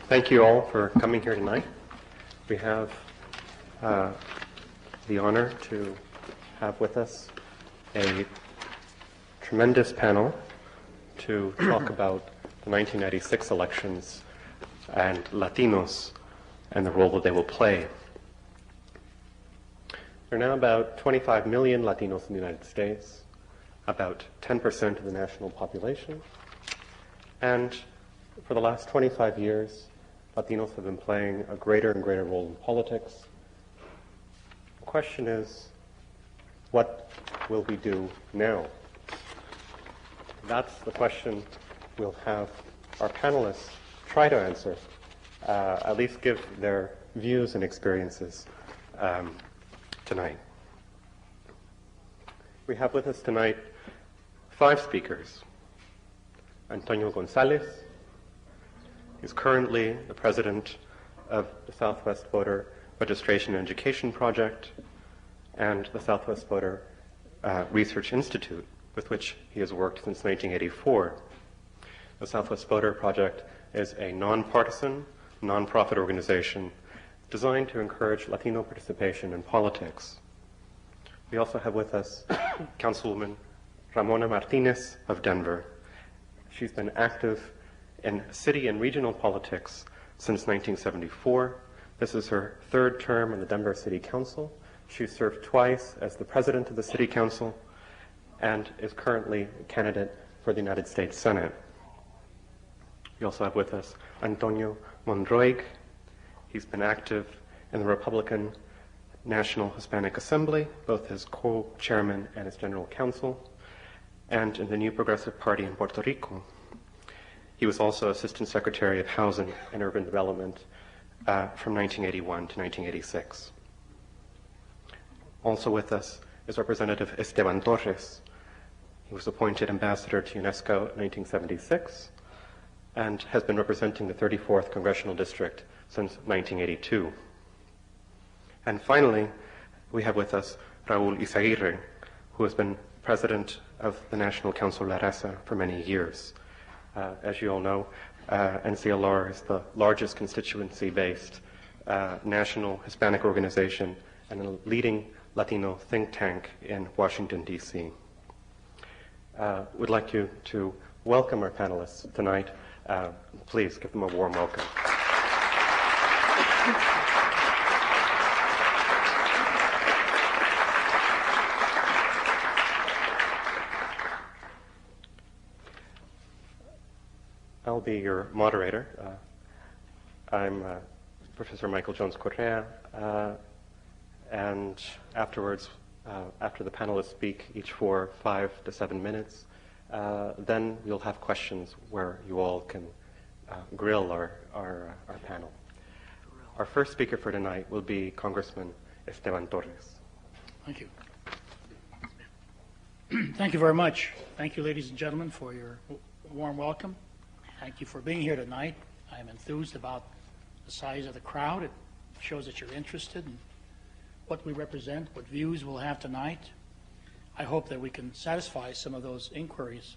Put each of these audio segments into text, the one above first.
Thank you all for coming here tonight. We have the honor to have with us a tremendous panel to talk about the 1996 elections and Latinos and the role that they will play. There are now about 25 million Latinos in the United States, about 10% of the national population, and for the last 25 years, Latinos have been playing a greater and greater role in politics. The question is, what will we do now? That's the question we'll have our panelists try to answer, at least give their views and experiences tonight. We have with us tonight 5 speakers. Antonio Gonzalez. He's currently the president of the Southwest Voter Registration and Education Project and the Southwest Voter Research Institute, with which he has worked since 1984. The Southwest Voter Project is a nonpartisan, nonprofit organization designed to encourage Latino participation in politics. We also have with us Councilwoman Ramona Martinez of Denver. She's been active in city and regional politics since 1974. This is her 3rd term in the Denver City Council. She served twice as the president of the City Council and is currently a candidate for the United States Senate. We also have with us Antonio Monroy. He's been active in the Republican National Hispanic Assembly, both as co-chairman and as general counsel, and in the New Progressive Party in Puerto Rico. He was also Assistant Secretary of Housing and Urban Development from 1981 to 1986. Also with us is Representative Esteban Torres. He was appointed Ambassador to UNESCO in 1976 and has been representing the 34th Congressional District since 1982. And finally, we have with us Raul Izaguirre, who has been president of the National Council La Raza for many years. As you all know, NCLR is the largest constituency-based national Hispanic organization and a leading Latino think tank in Washington, D.C. We'd like you to welcome our panelists tonight. Please give them a warm welcome. I'll be your moderator. I'm Professor Michael Jones-Correa, and afterwards, after the panelists speak, each for 5 to 7 minutes, then we'll have questions where you all can grill our panel. Our first speaker for tonight will be Congressman Esteban Torres. Thank you. Thank you very much. Thank you, ladies and gentlemen, for your warm welcome. Thank you for being here tonight. I'm enthused about the size of the crowd. It shows that you're interested in what we represent, what views we'll have tonight. I hope that we can satisfy some of those inquiries.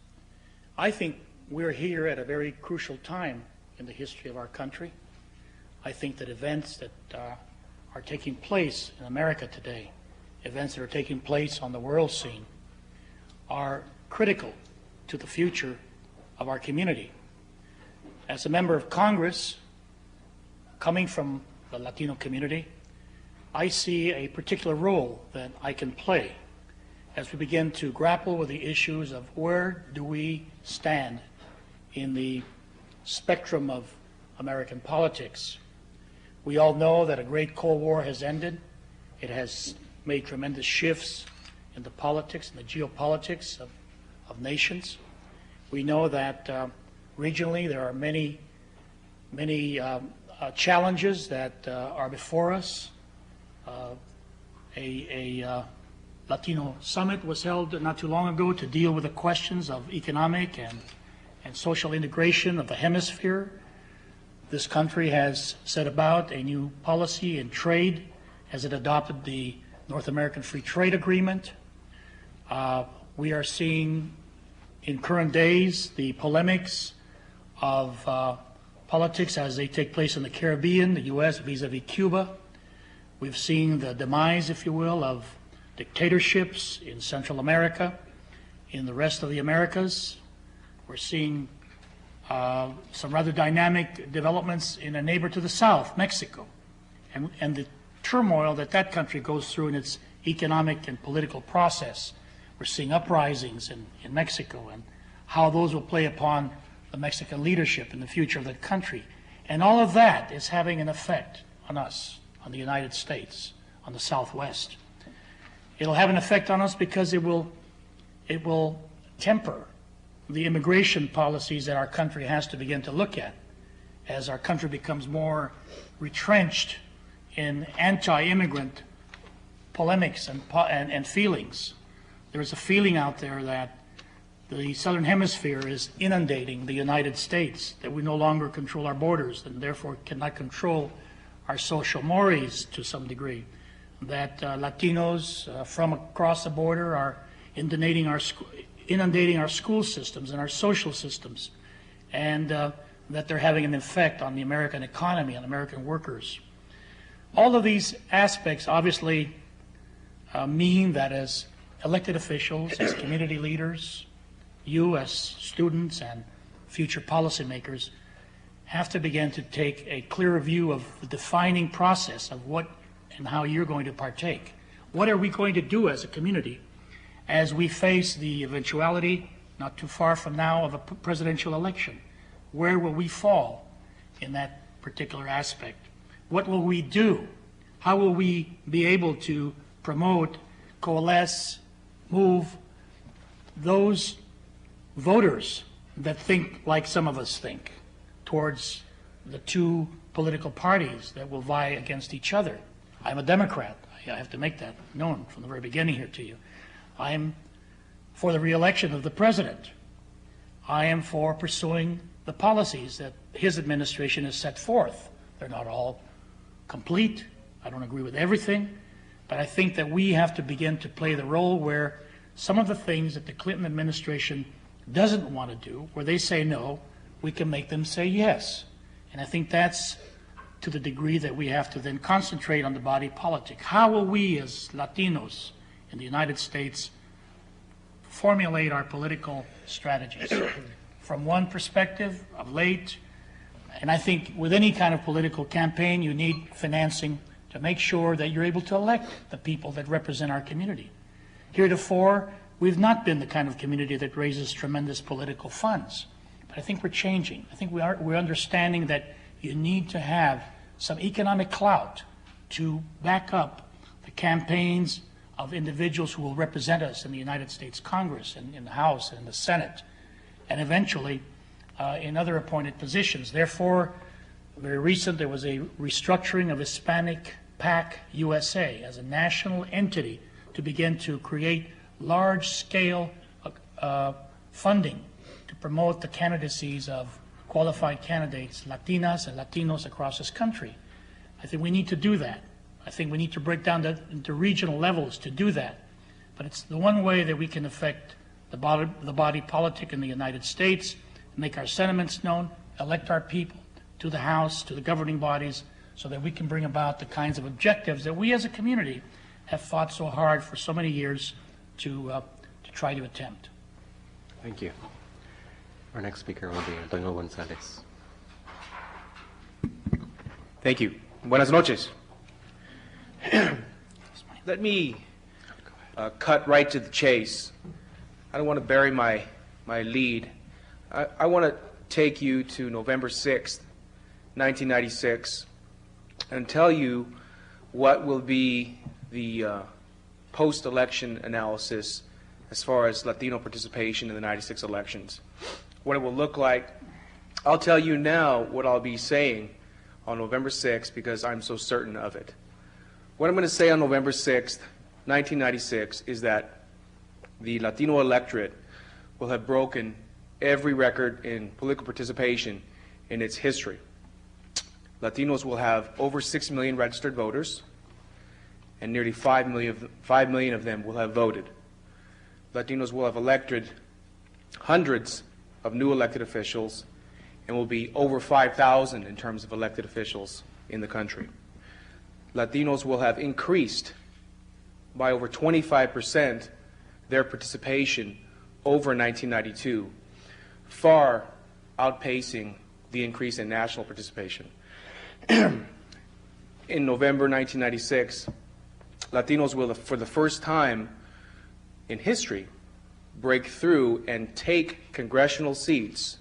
I think we're here at a very crucial time in the history of our country. I think that events that are taking place in America today, events that are taking place on the world scene, are critical to the future of our community. As a member of Congress, coming from the Latino community, I see a particular role that I can play as we begin to grapple with the issues of where do we stand in the spectrum of American politics. We all know that a great Cold War has ended. It has made tremendous shifts in the politics and the geopolitics of nations. We know that regionally, there are many challenges that are before us. A Latino summit was held not too long ago to deal with the questions of economic and social integration of the hemisphere. This country has set about a new policy in trade as it adopted the North American Free Trade Agreement. We are seeing in current days the polemics of politics as they take place in the Caribbean, the U.S. vis-a-vis Cuba. We've seen the demise, if you will, of dictatorships in Central America, in the rest of the Americas. We're seeing some rather dynamic developments in a neighbor to the south, Mexico, and the turmoil that that country goes through in its economic and political process. We're seeing uprisings in Mexico and how those will play upon the Mexican leadership in the future of the country. And all of that is having an effect on us, on the United States, on the Southwest. It'll have an effect on us because it will temper the immigration policies that our country has to begin to look at as our country becomes more retrenched in anti-immigrant polemics and feelings. There's a feeling out there that the Southern Hemisphere is inundating the United States, that we no longer control our borders and therefore cannot control our social mores to some degree, that Latinos from across the border are inundating our school systems and our social systems, and that they're having an effect on the American economy and American workers. All of these aspects obviously mean that as elected officials, as community leaders, you as students and future policymakers have to begin to take a clearer view of the defining process of what and how you're going to partake. What are we going to do as a community as we face the eventuality, not too far from now, of a presidential election? Where will we fall in that particular aspect? What will we do? How will we be able to promote, coalesce, move those voters that think like some of us think towards the two political parties that will vie against each other? I'm a Democrat. I have to make that known from the very beginning here to you. I am for the re-election of the president. I am for pursuing the policies that his administration has set forth. They're not all complete. I don't agree with everything, but I think that we have to begin to play the role where some of the things that the Clinton administration doesn't want to do, where they say no, we can make them say yes. And I think that's to the degree that we have to then concentrate on the body politic. How will we as Latinos in the United States formulate our political strategies? From one perspective of late, and I think with any kind of political campaign, you need financing to make sure that you're able to elect the people that represent our community. Heretofore, we've not been the kind of community that raises tremendous political funds. But I think we're changing. I think we're understanding that you need to have some economic clout to back up the campaigns of individuals who will represent us in the United States Congress and in the House and in the Senate, and eventually in other appointed positions. Therefore, very recent, there was a restructuring of Hispanic PAC USA as a national entity to begin to create large-scale funding to promote the candidacies of qualified candidates, Latinas and Latinos across this country. I think we need to do that. I think we need to break down that into regional levels to do that. But it's the one way that we can affect the body politic in the United States, make our sentiments known, elect our people to the House, to the governing bodies, so that we can bring about the kinds of objectives that we as a community have fought so hard for so many years to try to attempt. Thank you. Our next speaker will be Antonio Gonzalez. Thank you. Buenas noches. Let me cut right to the chase. I don't want to bury my lead. I want to take you to November 6th, 1996, and tell you what will be the post-election analysis as far as Latino participation in the 96 elections. What it will look like. I'll tell you now what I'll be saying on November 6th because I'm so certain of it. What I'm going to say on November 6th, 1996 is that the Latino electorate will have broken every record in political participation in its history. Latinos will have over 6 million registered voters, and nearly 5 million of them will have voted. Latinos will have elected hundreds of new elected officials, and will be over 5,000 in terms of elected officials in the country. Latinos will have increased by over 25% their participation over 1992, far outpacing the increase in national participation. In November 1996, Latinos will, for the first time in history, break through and take congressional seats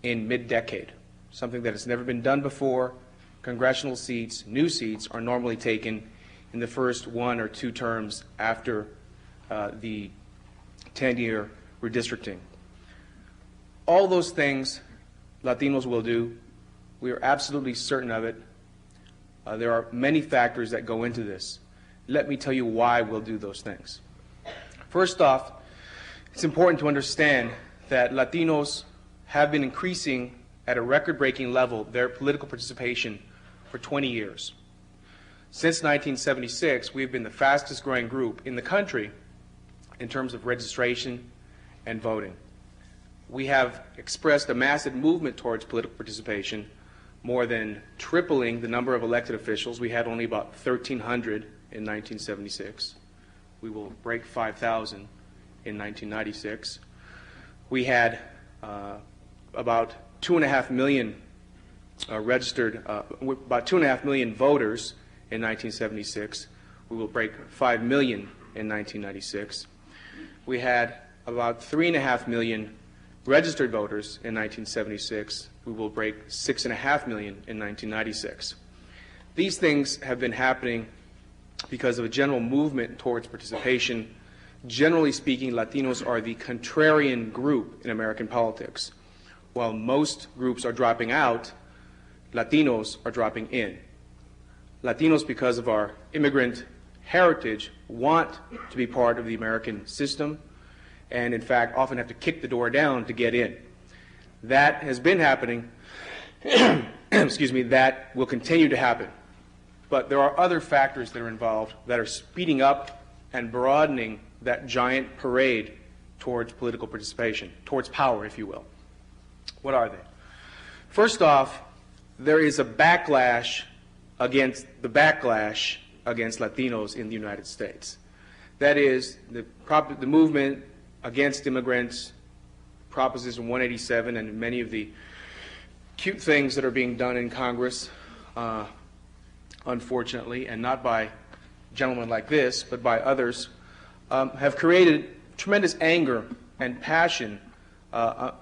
in mid-decade, something that has never been done before. Congressional seats, new seats, are normally taken in the first 1 or 2 terms after the 10-year redistricting. All those things Latinos will do. We are absolutely certain of it. There are many factors that go into this. Let me tell you why we'll do those things. First off, it's important to understand that Latinos have been increasing at a record-breaking level their political participation for 20 years. Since 1976, we've been the fastest growing group in the country in terms of registration and voting. We have expressed a massive movement towards political participation, more than tripling the number of elected officials. We had only about 1,300 in 1976. We will break 5,000 in 1996. We had about 2.5 million about 2.5 million voters in 1976. We will break 5 million in 1996. We had about 3.5 million registered voters in 1976. We will break 6.5 million in 1996. These things have been happening because of a general movement towards participation. Generally speaking, Latinos are the contrarian group in American politics. While most groups are dropping out, Latinos are dropping in. Latinos, because of our immigrant heritage, want to be part of the American system, and in fact often have to kick the door down to get in. That has been happening. Excuse me, that will continue to happen. But there are other factors that are involved that are speeding up and broadening that giant parade towards political participation, towards power, if you will. What are they? First off, there is a backlash against Latinos in the United States. That is, the movement against immigrants, Proposition 187, and many of the cute things that are being done in Congress, unfortunately, and not by gentlemen like this, but by others, have created tremendous anger and passion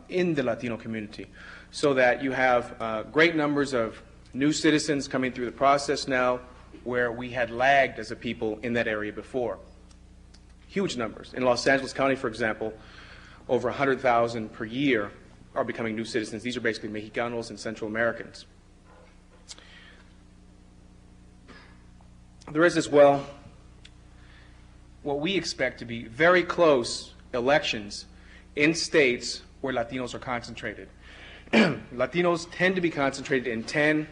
in the Latino community, so that you have great numbers of new citizens coming through the process now, where we had lagged as a people in that area before. Huge numbers. In Los Angeles County, for example, over 100,000 per year are becoming new citizens. These are basically Mexicanos and Central Americans. There is as well what we expect to be very close elections in states where Latinos are concentrated. Latinos tend to be concentrated in 10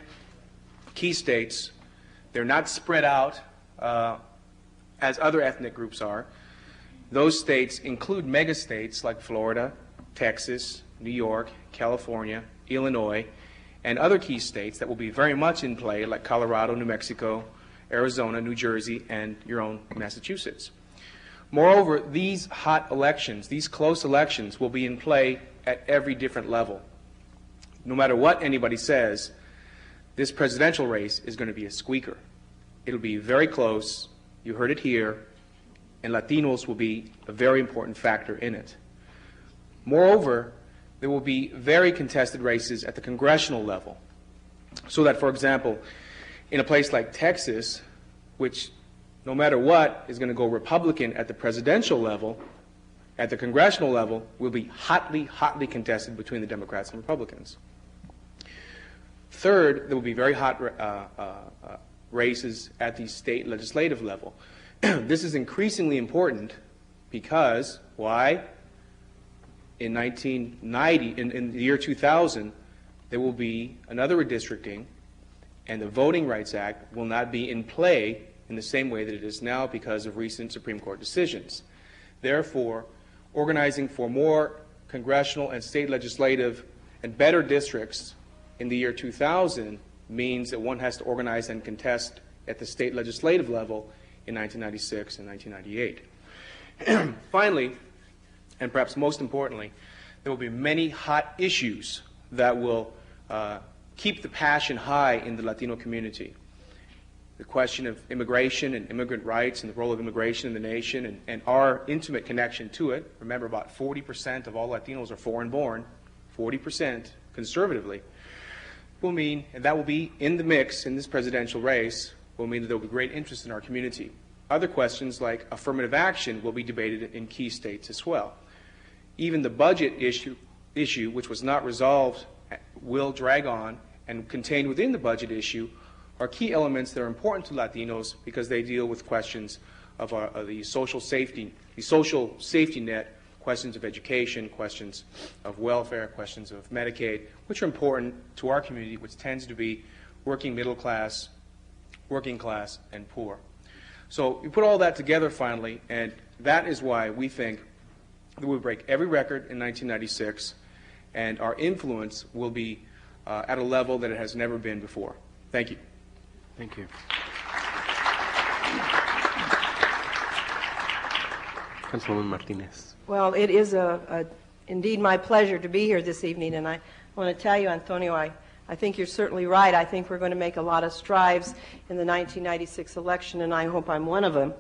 key states. They're not spread out as other ethnic groups are. Those states include megastates like Florida, Texas, New York, California, Illinois, and other key states that will be very much in play like Colorado, New Mexico, Arizona, New Jersey, and your own Massachusetts. Moreover, these hot elections, these close elections, will be in play at every different level. No matter what anybody says, this presidential race is going to be a squeaker. It'll be very close. You heard it here. And Latinos will be a very important factor in it. Moreover, there will be very contested races at the congressional level. So that, for example, in a place like Texas, which no matter what is going to go Republican at the presidential level, at the congressional level, will be hotly, hotly contested between the Democrats and Republicans. Third, there will be very hot races at the state legislative level. This is increasingly important because, why? In 1990, in the year 2000, there will be another redistricting, and the Voting Rights Act will not be in play in the same way that it is now because of recent Supreme Court decisions. Therefore, organizing for more congressional and state legislative And better districts in the year 2000 means that one has to organize and contest at the state legislative level in 1996 and 1998. Finally, and perhaps most importantly, there will be many hot issues that will keep the passion high in the Latino community. The question of immigration and immigrant rights and the role of immigration in the nation and our intimate connection to it. Remember, about 40% of all Latinos are foreign-born, 40% conservatively, will mean, and that will be in the mix in this presidential race, will mean that there will be great interest in our community. Other questions like affirmative action will be debated in key states as well. Even the budget issue, which was not resolved, will drag on, and contained within the budget issue are key elements that are important to Latinos because they deal with questions of the social safety net, questions of education, questions of welfare, questions of Medicaid, which are important to our community, which tends to be working middle class, working class, and poor. So you put all that together finally, and that is why we think that we'll break every record in 1996, and our influence will be at a level that it has never been before. Thank you. Thank you. Councilwoman Martinez. Well, it is indeed my pleasure to be here this evening, and I want to tell you, Antonio, I think you're certainly right. I think we're going to make a lot of strides in the 1996 election, and I hope I'm one of them.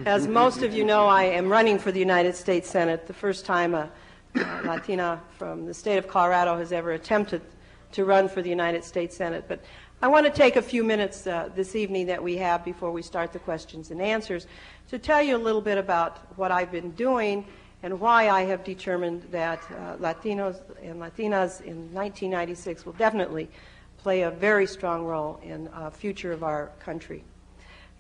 As most of you know, I am running for the United States Senate, the first time a Latina from the state of Colorado has ever attempted to run for the United States Senate. But I want to take a few minutes this evening that we have before we start the questions and answers to tell you a little bit about what I've been doing and why I have determined that Latinos and Latinas in 1996 will definitely play a very strong role in the future of our country.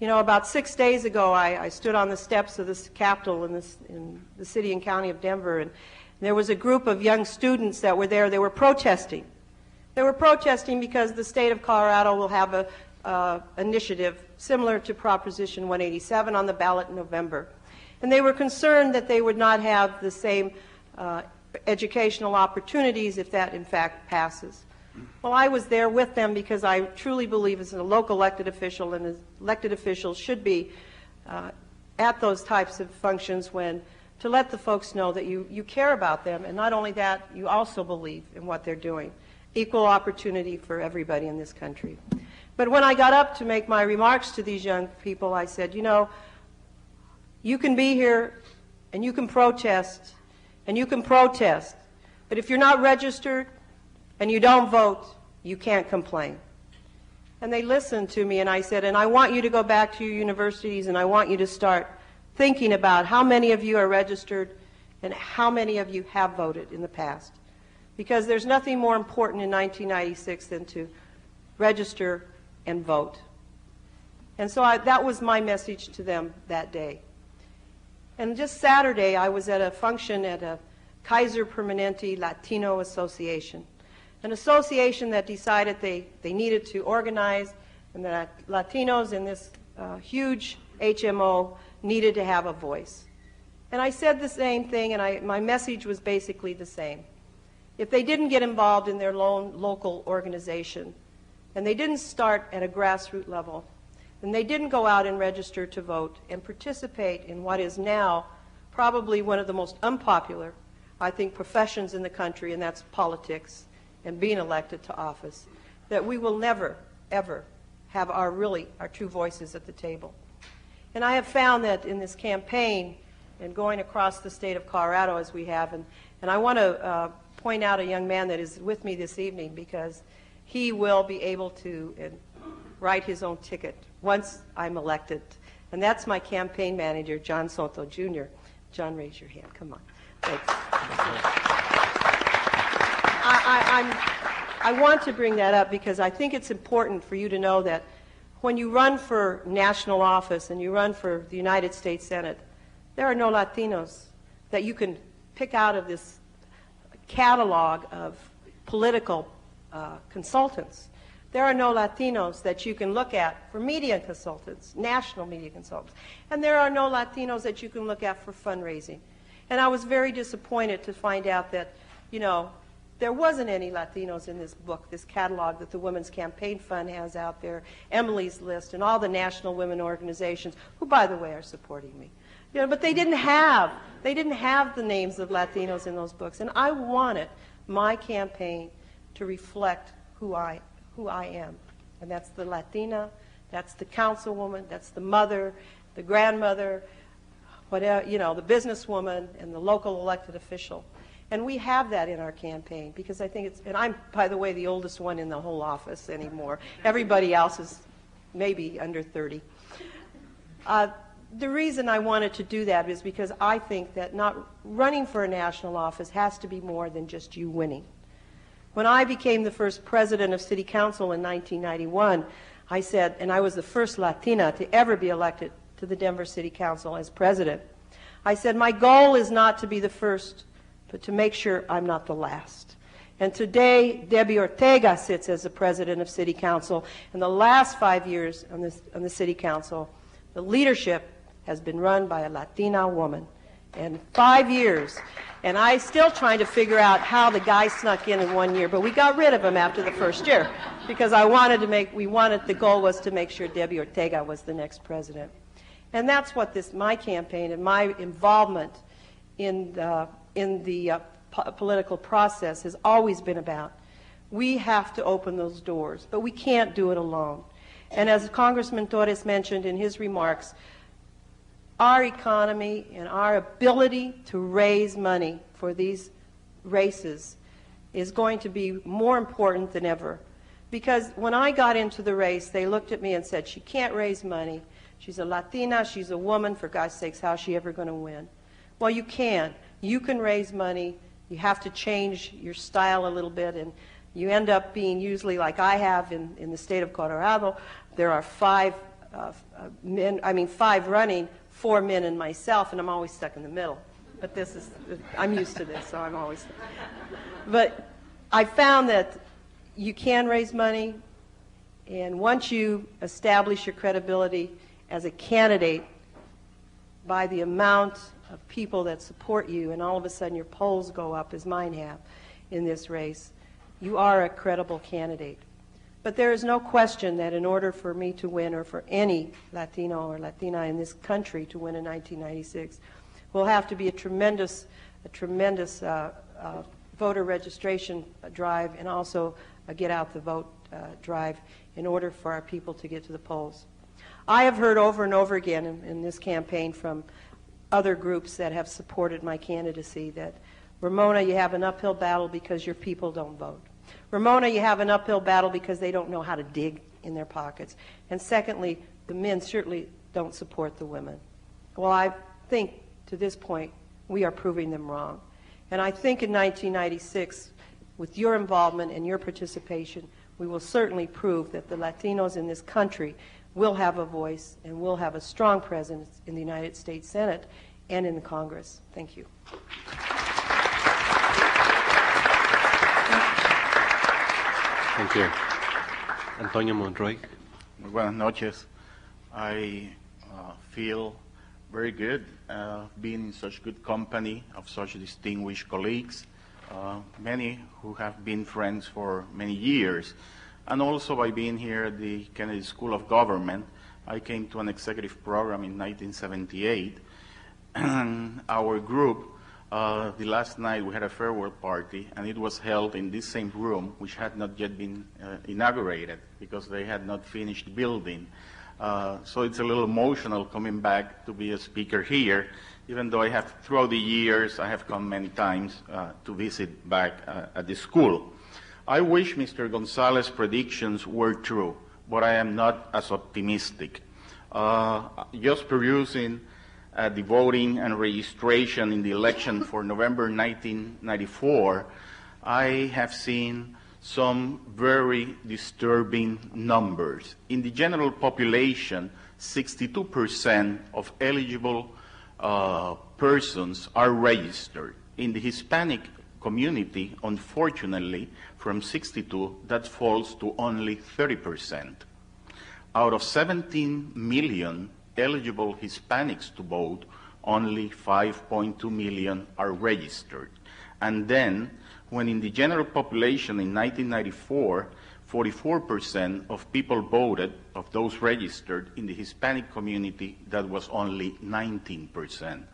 You know, about 6 days ago, I stood on the steps of this Capitol in the city and county of Denver, and there was a group of young students that were there. They were protesting. They were protesting because the state of Colorado will have an initiative similar to Proposition 187 on the ballot in November. And they were concerned that they would not have the same educational opportunities if that, in fact, passes. Well, I was there with them because I truly believe as a local elected official, and as elected officials should be at those types of functions to let the folks know that you care about them, and not only that, you also believe in what they're doing. Equal opportunity for everybody in this country. But when I got up to make my remarks to these young people, I said, you know, you can be here and you can protest and you can protest, but if you're not registered and you don't vote, you can't complain. And they listened to me, and I said, and I want you to go back to your universities and I want you to start thinking about how many of you are registered and how many of you have voted in the past. Because there's nothing more important in 1996 than to register and vote. And so that was my message to them that day. And just Saturday, I was at a function at a Kaiser Permanente Latino Association, an association that decided they needed to organize, and that Latinos in this huge HMO needed to have a voice. And I said the same thing, and my message was basically the same. If they didn't get involved in their local organization, and they didn't start at a grassroots level, and they didn't go out and register to vote and participate in what is now probably one of the most unpopular, I think, professions in the country, and that's politics and being elected to office, that we will never, ever have our true voices at the table. And I have found that in this campaign and going across the state of Colorado as we have, and I want to point out a young man that is with me this evening because he will be able to write his own ticket once I'm elected. And that's my campaign manager, John Soto, Jr. John, raise your hand. Come on. Thanks. I want to bring that up because I think it's important for you to know that when you run for national office and you run for the United States Senate, there are no Latinos that you can pick out of this catalog of political consultants. There are no Latinos that you can look at for media consultants, national media consultants. And there are no Latinos that you can look at for fundraising. And I was very disappointed to find out that, you know, There wasn't any Latinos in this book, this catalog that the Women's Campaign Fund has out there, Emily's List, and all the national women organizations, who, by the way, are supporting me. You know, but they didn't have the names of Latinos in those books, and I wanted my campaign to reflect who I am, and that's the Latina, that's the councilwoman, that's the mother, the grandmother, whatever, you know, the businesswoman, and the local elected official. And we have that in our campaign because I think it's, and I'm, by the way, the oldest one in the whole office anymore. Everybody else is maybe under 30. The reason I wanted to do that is because I think that not running for a national office has to be more than just you winning. When I became the first president of City Council in 1991, I said, and I was the first Latina to ever be elected to the Denver City Council as president, I said, my goal is not to be the first, but to make sure I'm not the last. And today, Debbie Ortega sits as the president of City Council, and the last 5 years on the City Council, the leadership has been run by a Latina woman. And 5 years, and I'm still trying to figure out how the guy snuck in 1 year, but we got rid of him after the first year because the goal was to make sure Debbie Ortega was the next president. And that's what my campaign and my involvement in the political process has always been about. We have to open those doors, but we can't do it alone. And as Congressman Torres mentioned in his remarks, our economy and our ability to raise money for these races is going to be more important than ever. Because when I got into the race, they looked at me and said, she can't raise money. She's a Latina, she's a woman, for God's sakes, how's she ever going to win? Well, you can. You can raise money. You have to change your style a little bit, and you end up being usually like I have in the state of Colorado. There are 5 running, 4 men and myself, and I'm always stuck in the middle. But I'm used to this, so I'm always. But I found that you can raise money, and once you establish your credibility as a candidate by the amount of people that support you, and all of a sudden your polls go up, as mine have in this race, you are a credible candidate. But there is no question that in order for me to win, or for any Latino or Latina in this country to win in 1996, will have to be a tremendous voter registration drive, and also a get out the vote drive in order for our people to get to the polls. I have heard over and over again in this campaign from other groups that have supported my candidacy that, Ramona, you have an uphill battle because your people don't vote. Ramona, you have an uphill battle because they don't know how to dig in their pockets. And secondly, the men certainly don't support the women. Well, I think to this point we are proving them wrong. And I think in 1996, with your involvement and your participation, we will certainly prove that the Latinos in this country will have a voice and will have a strong presence in the United States Senate and in the Congress. Thank you. Thank you. Antonio Monroy. Buenas noches. I feel very good being in such good company of such distinguished colleagues, many who have been friends for many years. And also by being here at the Kennedy School of Government, I came to an executive program in 1978. And our group, the last night we had a farewell party, and it was held in this same room, which had not yet been inaugurated because they had not finished building. So it's a little emotional coming back to be a speaker here, even though throughout the years, I have come many times to visit back at the school. I wish Mr. Gonzalez's predictions were true, but I am not as optimistic. Just perusing the voting and registration in the election for November 1994, I have seen some very disturbing numbers. In the general population, 62% of eligible persons are registered. In the Hispanic community, unfortunately, from 62, that falls to only 30%. Out of 17 million eligible Hispanics to vote, only 5.2 million are registered. And then when in the general population in 1994, 44% of people voted, of those registered in the Hispanic community, that was only 19%.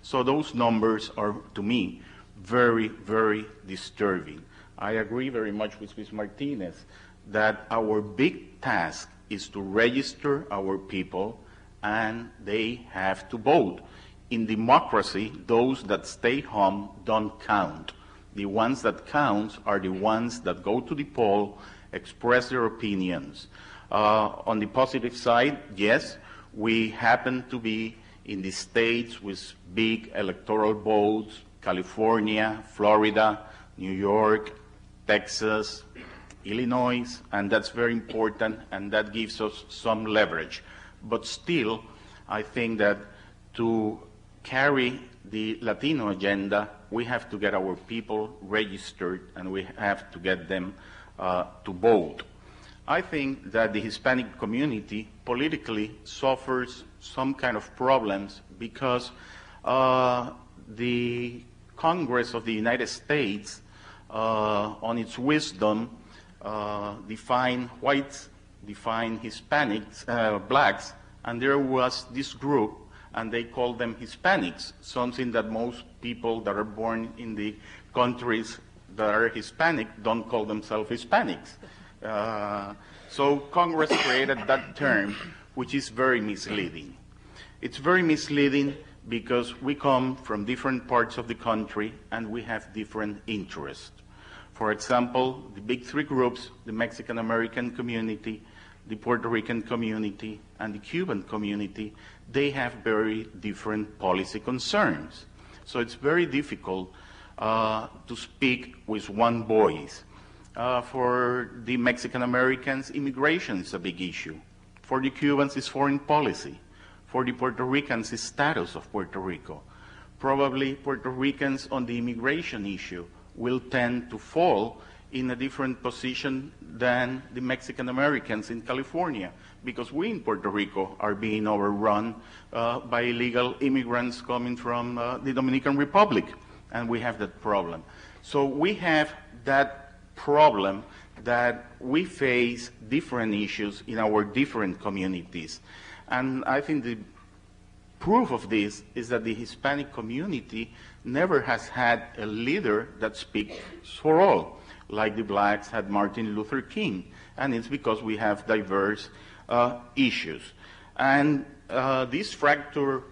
So those numbers are, to me, very, very disturbing. I agree very much with Ms. Martinez that our big task is to register our people, and they have to vote. In democracy, those that stay home don't count. The ones that count are the ones that go to the poll, express their opinions. On the positive side, yes, we happen to be in the states with big electoral votes: California, Florida, New York, Texas, Illinois, and that's very important, and that gives us some leverage. But still, I think that to carry the Latino agenda, we have to get our people registered, and we have to get them to vote. I think that the Hispanic community politically suffers some kind of problems because the Congress of the United States, on its wisdom, define whites, define Hispanics, blacks, and there was this group, and they called them Hispanics, something that most people that are born in the countries that are Hispanic don't call themselves Hispanics. So Congress created that term, which is very misleading. It's very misleading because we come from different parts of the country and we have different interests. For example, the big three groups, the Mexican-American community, the Puerto Rican community, and the Cuban community, they have very different policy concerns. So it's very difficult to speak with one voice. For the Mexican-Americans, immigration is a big issue. For the Cubans, it's foreign policy. For the Puerto Ricans, it's status of Puerto Rico. Probably Puerto Ricans on the immigration issue will tend to fall in a different position than the Mexican-Americans in California, because we in Puerto Rico are being overrun by illegal immigrants coming from the Dominican Republic, and we have that problem. So we have that problem that we face different issues in our different communities. And I think the proof of this is that the Hispanic community never has had a leader that speaks for all, like the blacks had Martin Luther King, and it's because we have diverse issues. And this fractured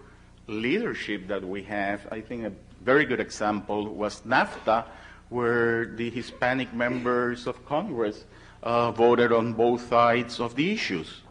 leadership that we have, I think a very good example was Nafta, where the Hispanic members of Congress voted on both sides of the issues.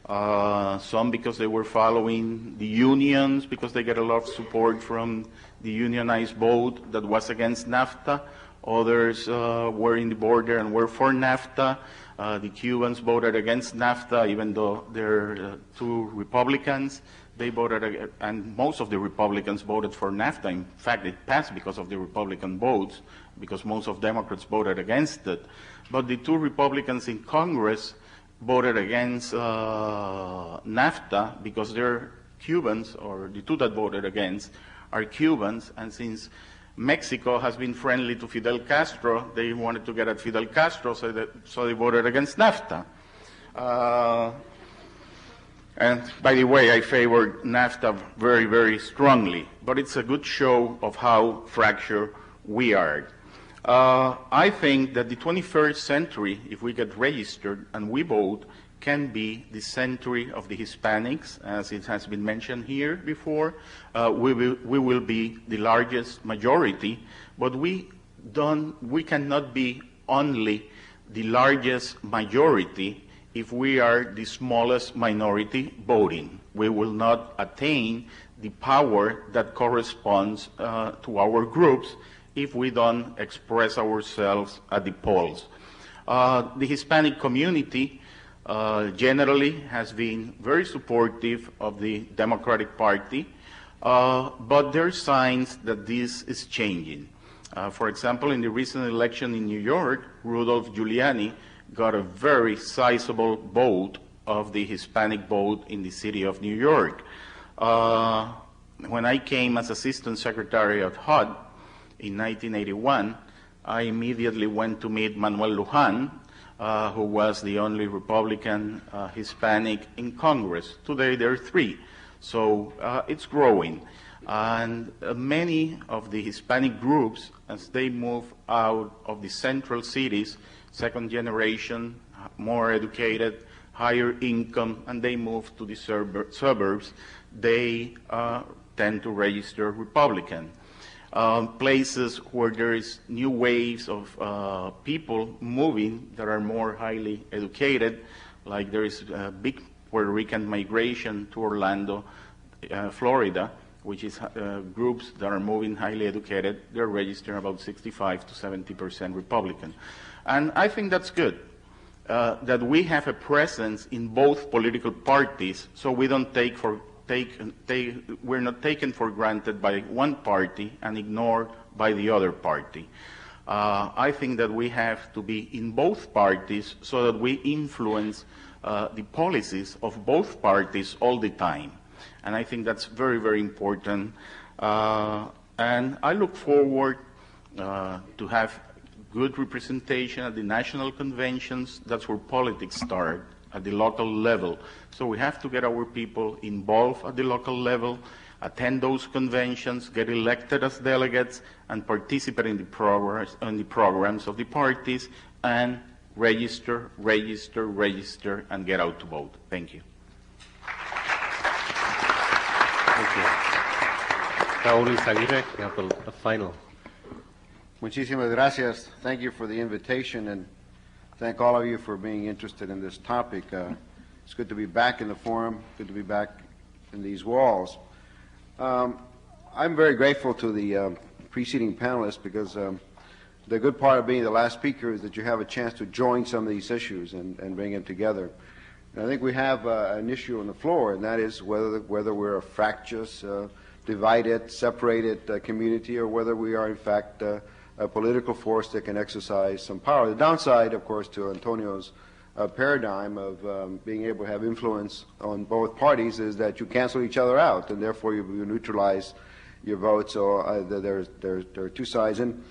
Some because they were following the unions, because they get a lot of support from the unionized vote that was against Nafta. Others were in the border and were for Nafta. The Cubans voted against Nafta, even though they're two Republicans. They voted, and most of the Republicans voted for Nafta. In fact, it passed because of the Republican votes, because most of Democrats voted against it. But the two Republicans in Congress voted against NAFTA because they're Cubans, or the two that voted against are Cubans, and since Mexico has been friendly to Fidel Castro, they wanted to get at Fidel Castro, so they voted against NAFTA. And by the way, I favor NAFTA very, very strongly, but it's a good show of how fractured we are. I think that the 21st century, if we get registered and we vote, can be the century of the Hispanics, as it has been mentioned here before. We will be the largest majority, but we cannot be only the largest majority if we are the smallest minority voting. We will not attain the power that corresponds to our groups if we don't express ourselves at the polls. The Hispanic community generally has been very supportive of the Democratic Party, but there are signs that this is changing. For example, in the recent election in New York, Rudolph Giuliani got a very sizable vote of the Hispanic vote in the city of New York. When I came as Assistant Secretary at HUD in 1981, I immediately went to meet Manuel Lujan, who was the only Republican Hispanic in Congress. Today there are 3, so it's growing. And many of the Hispanic groups, as they move out of the central cities, second generation, more educated, higher income, and they move to the suburbs, they tend to register Republican. Places where there is new waves of people moving that are more highly educated, like there is a big Puerto Rican migration to Orlando, Florida, which is groups that are moving highly educated. They're registering about 65 to 70% Republican. And I think that's good, that we have a presence in both political parties, so we don't we're not taken for granted by one party and ignored by the other party. I think that we have to be in both parties so that we influence the policies of both parties all the time. And I think that's very, very important. And I look forward to have good representation at the national conventions. That's where politics start, at the local level. So we have to get our people involved at the local level, attend those conventions, get elected as delegates, and participate in the programs of the parties, and register, and get out to vote. Thank you. Thank you. Raúl Izaguirre, you have a final. Muchísimas gracias. Thank you for the invitation, and thank all of you for being interested in this topic. It's good to be back in the forum, good to be back in these walls. I'm very grateful to the preceding panelists because the good part of being the last speaker is that you have a chance to join some of these issues and bring them together. And I think we have an issue on the floor, and that is whether we're a fractious, divided, separated community, or whether we are in fact a political force that can exercise some power. The downside, of course, to Antonio's paradigm of being able to have influence on both parties is that you cancel each other out, and therefore you neutralize your votes. So there are 2 sides. And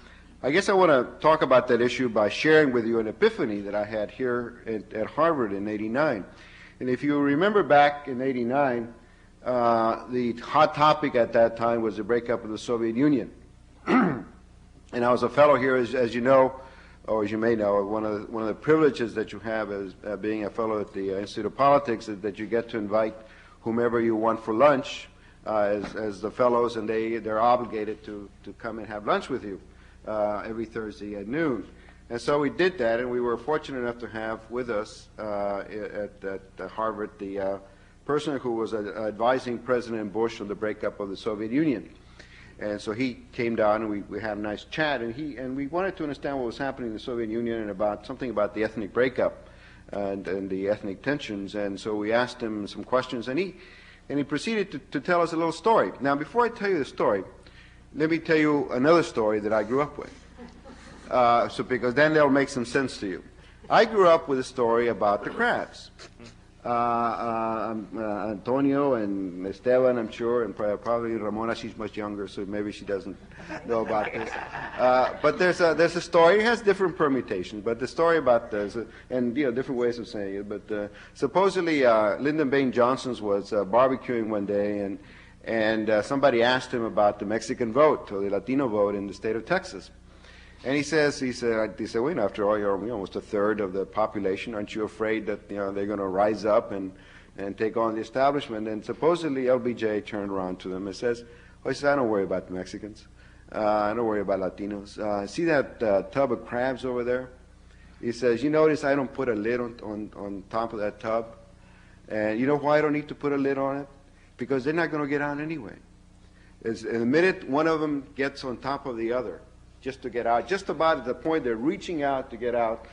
I guess I want to talk about that issue by sharing with you an epiphany that I had here at Harvard in '89. And if you remember back in '89, the hot topic at that time was the breakup of the Soviet Union. And I was a fellow here, as you know, or as you may know, one of the privileges that you have as being a fellow at the Institute of Politics is that you get to invite whomever you want for lunch as the fellows, and they're obligated to come and have lunch with you every Thursday at noon. And so we did that, and we were fortunate enough to have with us at Harvard the person who was advising President Bush on the breakup of the Soviet Union. And so he came down, and we had a nice chat, and we wanted to understand what was happening in the Soviet Union and about something about the ethnic breakup and the ethnic tensions. And so we asked him some questions, and he proceeded to tell us a little story. Now, before I tell you the story, let me tell you another story that I grew up with, because then they'll make some sense to you. I grew up with a story about the crabs. Antonio and Esteban, I'm sure, and probably Ramona, she's much younger, so maybe she doesn't know about this. But there's a story. It has different permutations, but the story about this, and different ways of saying it. But supposedly, Lyndon Baines Johnson was barbecuing one day, and somebody asked him about the Mexican vote or the Latino vote in the state of Texas. And he said, well, after all, you're almost a third of the population. Aren't you afraid that they're going to rise up and take on the establishment? And supposedly LBJ turned around to them and says, I don't worry about the Mexicans. I don't worry about Latinos. See that tub of crabs over there? He says, you notice I don't put a lid on top of that tub? And you know why I don't need to put a lid on it? Because they're not going to get out anyway. In the minute one of them gets on top of the other, just to get out, just about at the point they're reaching out to get out,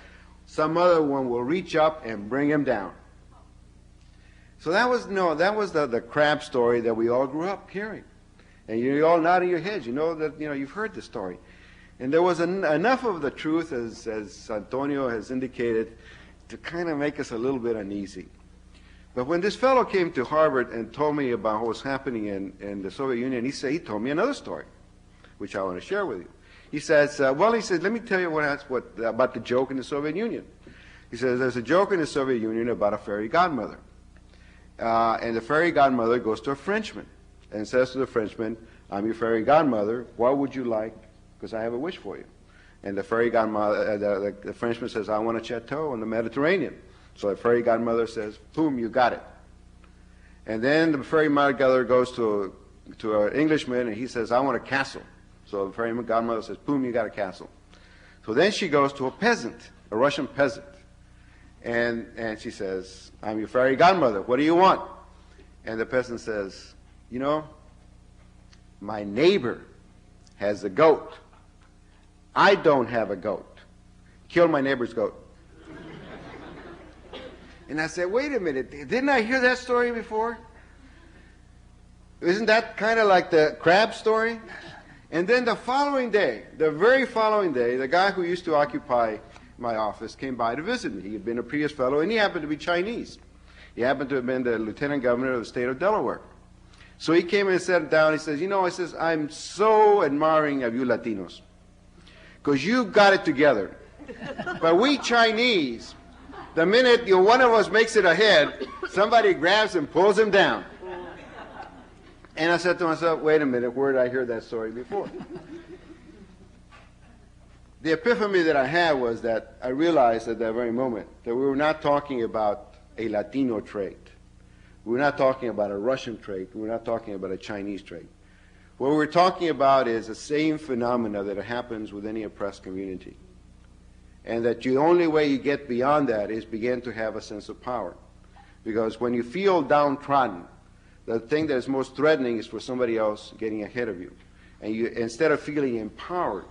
some other one will reach up and bring him down. So that was the crab story that we all grew up hearing. And you all nodding your heads. You know that you've heard the story. And there was enough of the truth, as Antonio has indicated, to kind of make us a little bit uneasy. But when this fellow came to Harvard and told me about what was happening in the Soviet Union, he told me another story, which I want to share with you. He says, well, he says, let me tell you about the joke in the Soviet Union. He says, there's a joke in the Soviet Union about a fairy godmother. And the fairy godmother goes to a Frenchman and says to the Frenchman, I'm your fairy godmother. What would you like? Because I have a wish for you. And the fairy godmother, the Frenchman says, I want a chateau in the Mediterranean. So the fairy godmother says, boom, you got it. And then the fairy godmother goes to an Englishman and he says, I want a castle. So the fairy godmother says, boom, you got a castle. So then she goes to a peasant, a Russian peasant. And she says, I'm your fairy godmother. What do you want? And the peasant says, you know, my neighbor has a goat. I don't have a goat. Kill my neighbor's goat. And I said, wait a minute, didn't I hear that story before? Isn't that kind of like the crab story? And then the following day, the very following day, the guy who used to occupy my office came by to visit me. He had been a previous fellow, and he happened to be Chinese. He happened to have been the lieutenant governor of the state of Delaware. So he came and sat down. He says, you know, I'm so admiring of you Latinos, because you got it together. But we Chinese, the minute one of us makes it ahead, somebody grabs and pulls him down. And I said to myself, wait a minute, where did I hear that story before? The epiphany that I had was that I realized at that very moment that we were not talking about a Latino trait. We were not talking about a Russian trait. We were not talking about a Chinese trait. What we're talking about is the same phenomena that happens with any oppressed community. And that the only way you get beyond that is begin to have a sense of power. Because when you feel downtrodden, the thing that is most threatening is for somebody else getting ahead of you. And you, instead of feeling empowered,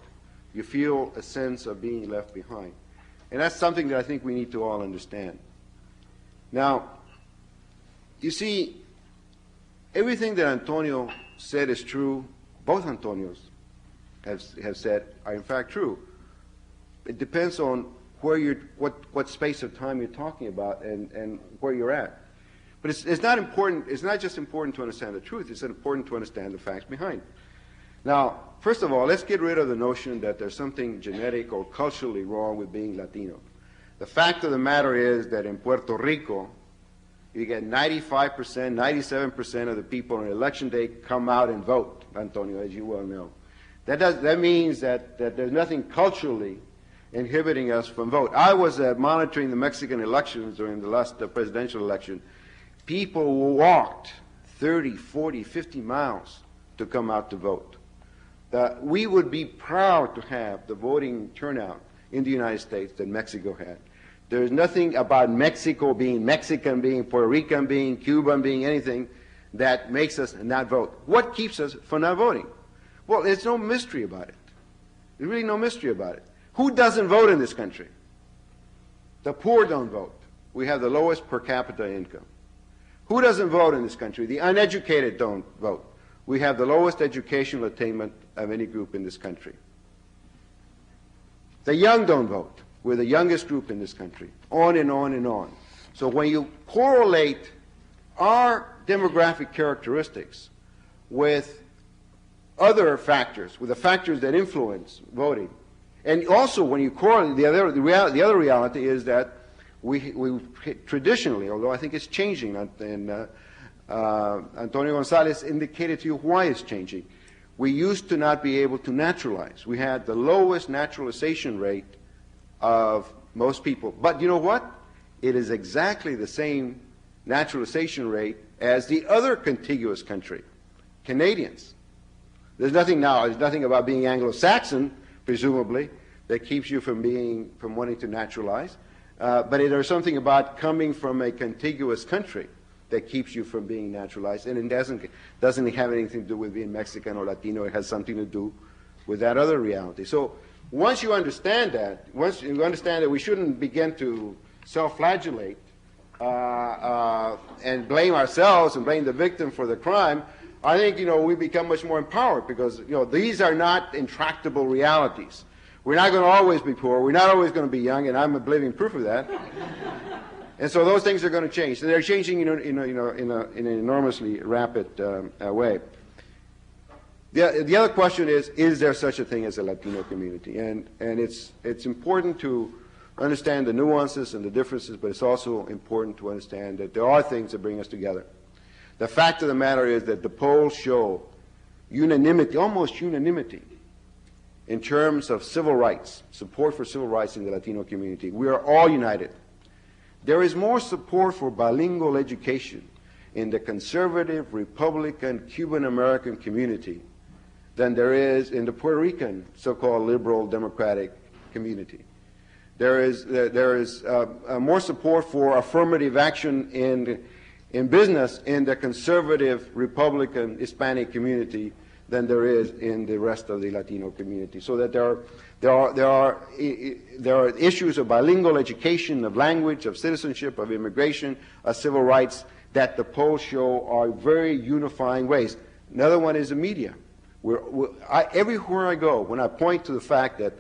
you feel a sense of being left behind. And that's something that I think we need to all understand. Now, you see, everything that Antonio said is true. Both Antonios have said are in fact true. It depends on where what space of time you're talking about and where you're at. But it's not important. It's not just important to understand the truth. It's important to understand the facts behind it. Now, first of all, let's get rid of the notion that there's something genetic or culturally wrong with being Latino. The fact of the matter is that in Puerto Rico, you get 95%, 97% of the people on election day come out and vote, Antonio, as you well know. That means that there's nothing culturally inhibiting us from vote. I was monitoring the Mexican elections during the last presidential election. People walked 30, 40, 50 miles to come out to vote. We would be proud to have the voting turnout in the United States that Mexico had. There's nothing about Mexico being Mexican, being Puerto Rican, being Cuban, being anything that makes us not vote. What keeps us from not voting? Well, there's no mystery about it. There's really no mystery about it. Who doesn't vote in this country? The poor don't vote. We have the lowest per capita income. Who doesn't vote in this country? The uneducated don't vote. We have the lowest educational attainment of any group in this country. The young don't vote. We're the youngest group in this country. On and on and on. So when you correlate our demographic characteristics with other factors, with the factors that influence voting, and also when you correlate, the other reality is that we traditionally, although I think it's changing, and Antonio Gonzalez indicated to you why it's changing. We used to not be able to naturalize. We had the lowest naturalization rate of most people. But you know what? It is exactly the same naturalization rate as the other contiguous country, Canadians. There's nothing about being Anglo-Saxon, presumably, that keeps you from wanting to naturalize. But there's something about coming from a contiguous country that keeps you from being naturalized, and it doesn't have anything to do with being Mexican or Latino. It has something to do with that other reality. So once you understand that, we shouldn't begin to self-flagellate and blame ourselves and blame the victim for the crime, I think we become much more empowered, because these are not intractable realities. We're not going to always be poor. We're not always going to be young, and I'm a living proof of that. And so those things are going to change. So they're changing in an enormously rapid way. The other question is there such a thing as a Latino community? And it's important to understand the nuances and the differences, but it's also important to understand that there are things that bring us together. The fact of the matter is that the polls show unanimity, almost unanimity, in terms of civil rights, support for civil rights in the Latino community. We are all united. There is more support for bilingual education in the conservative, Republican, Cuban-American community than there is in the Puerto Rican so-called liberal democratic community. There is more support for affirmative action in business in the conservative, Republican, Hispanic community than there is in the rest of the Latino community. So that there are issues of bilingual education, of language, of citizenship, of immigration, of civil rights that the polls show are very unifying ways. Another one is the media. Everywhere I go, when I point to the fact that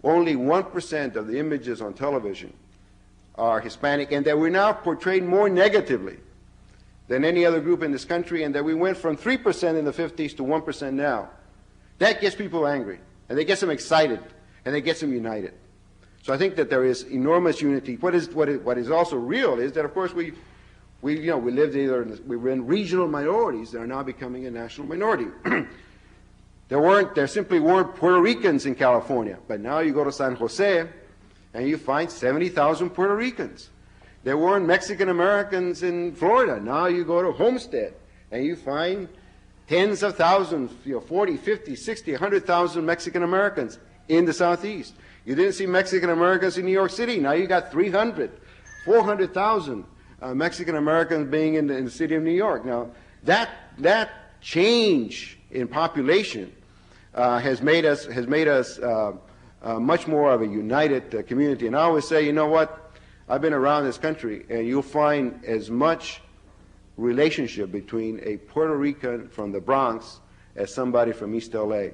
only 1% of the images on television are Hispanic, and that we're now portrayed more negatively than any other group in this country, and that we went from 3% in the 50s to 1% now, that gets people angry, and it gets them excited, and it gets them united. So I think that there is enormous unity. What is also real is that, of course, we lived we were in regional minorities that are now becoming a national minority. There simply weren't Puerto Ricans in California, but now you go to San Jose and you find 70,000 Puerto Ricans. There weren't Mexican Americans in Florida. Now you go to Homestead and you find tens of thousands, 40, 50, 60, 100,000 Mexican Americans in the Southeast. You didn't see Mexican Americans in New York City. Now you got 300, 400,000 Mexican Americans being in the city of New York. Now that change in population has made us much more of a united community. And I always say, you know what? I've been around this country, and you'll find as much relationship between a Puerto Rican from the Bronx as somebody from East LA.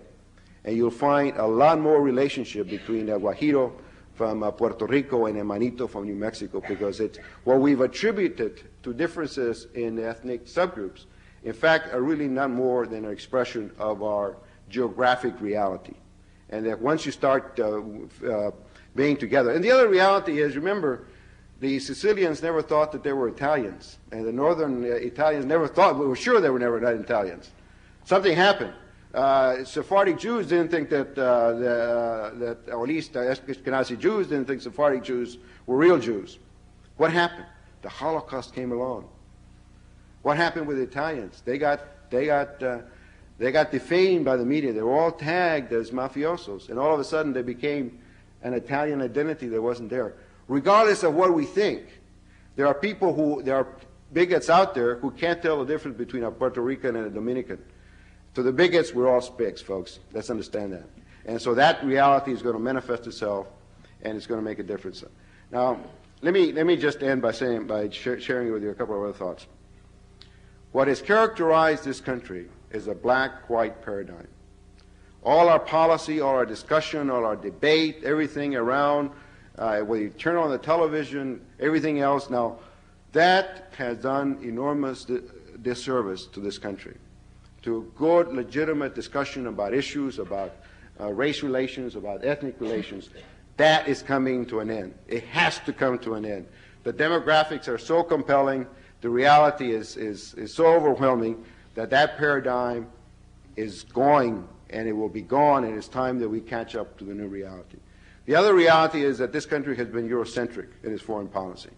And you'll find a lot more relationship between a Guajiro from Puerto Rico and a Manito from New Mexico, because it's what we've attributed to differences in ethnic subgroups, in fact, are really not more than an expression of our geographic reality. And that once you start being together, and the other reality is, remember, the Sicilians never thought that they were Italians, and the northern Italians never thought, we were sure they were never not Italians. Something happened. Sephardic Jews didn't think that or at least Ashkenazi Jews didn't think Sephardic Jews were real Jews. What happened? The Holocaust came along. What happened with the Italians? They got defamed by the media. They were all tagged as mafiosos, and all of a sudden they became an Italian identity that wasn't there. Regardless of what we think, there are bigots out there who can't tell the difference between a Puerto Rican and a Dominican. To the bigots, we're all spics, folks. Let's understand that. And so that reality is going to manifest itself, and it's going to make a difference. Now, let me just end by sharing with you a couple of other thoughts. What has characterized this country is a black-white paradigm. All our policy, all our discussion, all our debate, everything around, whether you turn on the television, everything else, now, that has done enormous disservice to this country, to good, legitimate discussion about issues, about race relations, about ethnic relations. That is coming to an end. It has to come to an end. The demographics are so compelling, the reality is so overwhelming that paradigm is going, and it will be gone, and it's time that we catch up to the new reality. The other reality is that this country has been Eurocentric in its foreign policy,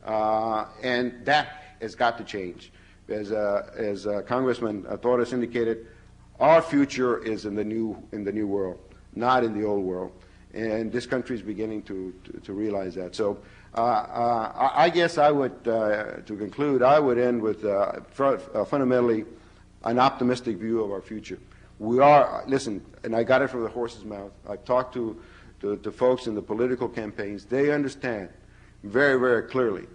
and that has got to change. As Congressman Torres indicated, our future is in the new world, not in the old world, and this country is beginning to realize that. So I guess I would, to conclude, I would end with fundamentally an optimistic view of our future. We are, listen, and I got it from the horse's mouth. I've talked to folks in the political campaigns. They understand very, very clearly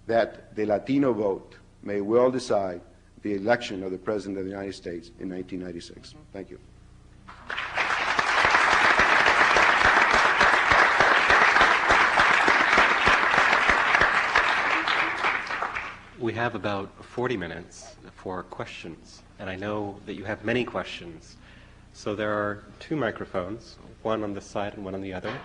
that the Latino vote may well decide the election of the President of the United States in 1996. Thank you. We have about 40 minutes for questions, and I know that you have many questions. So there are two microphones, one on this side and one on the other.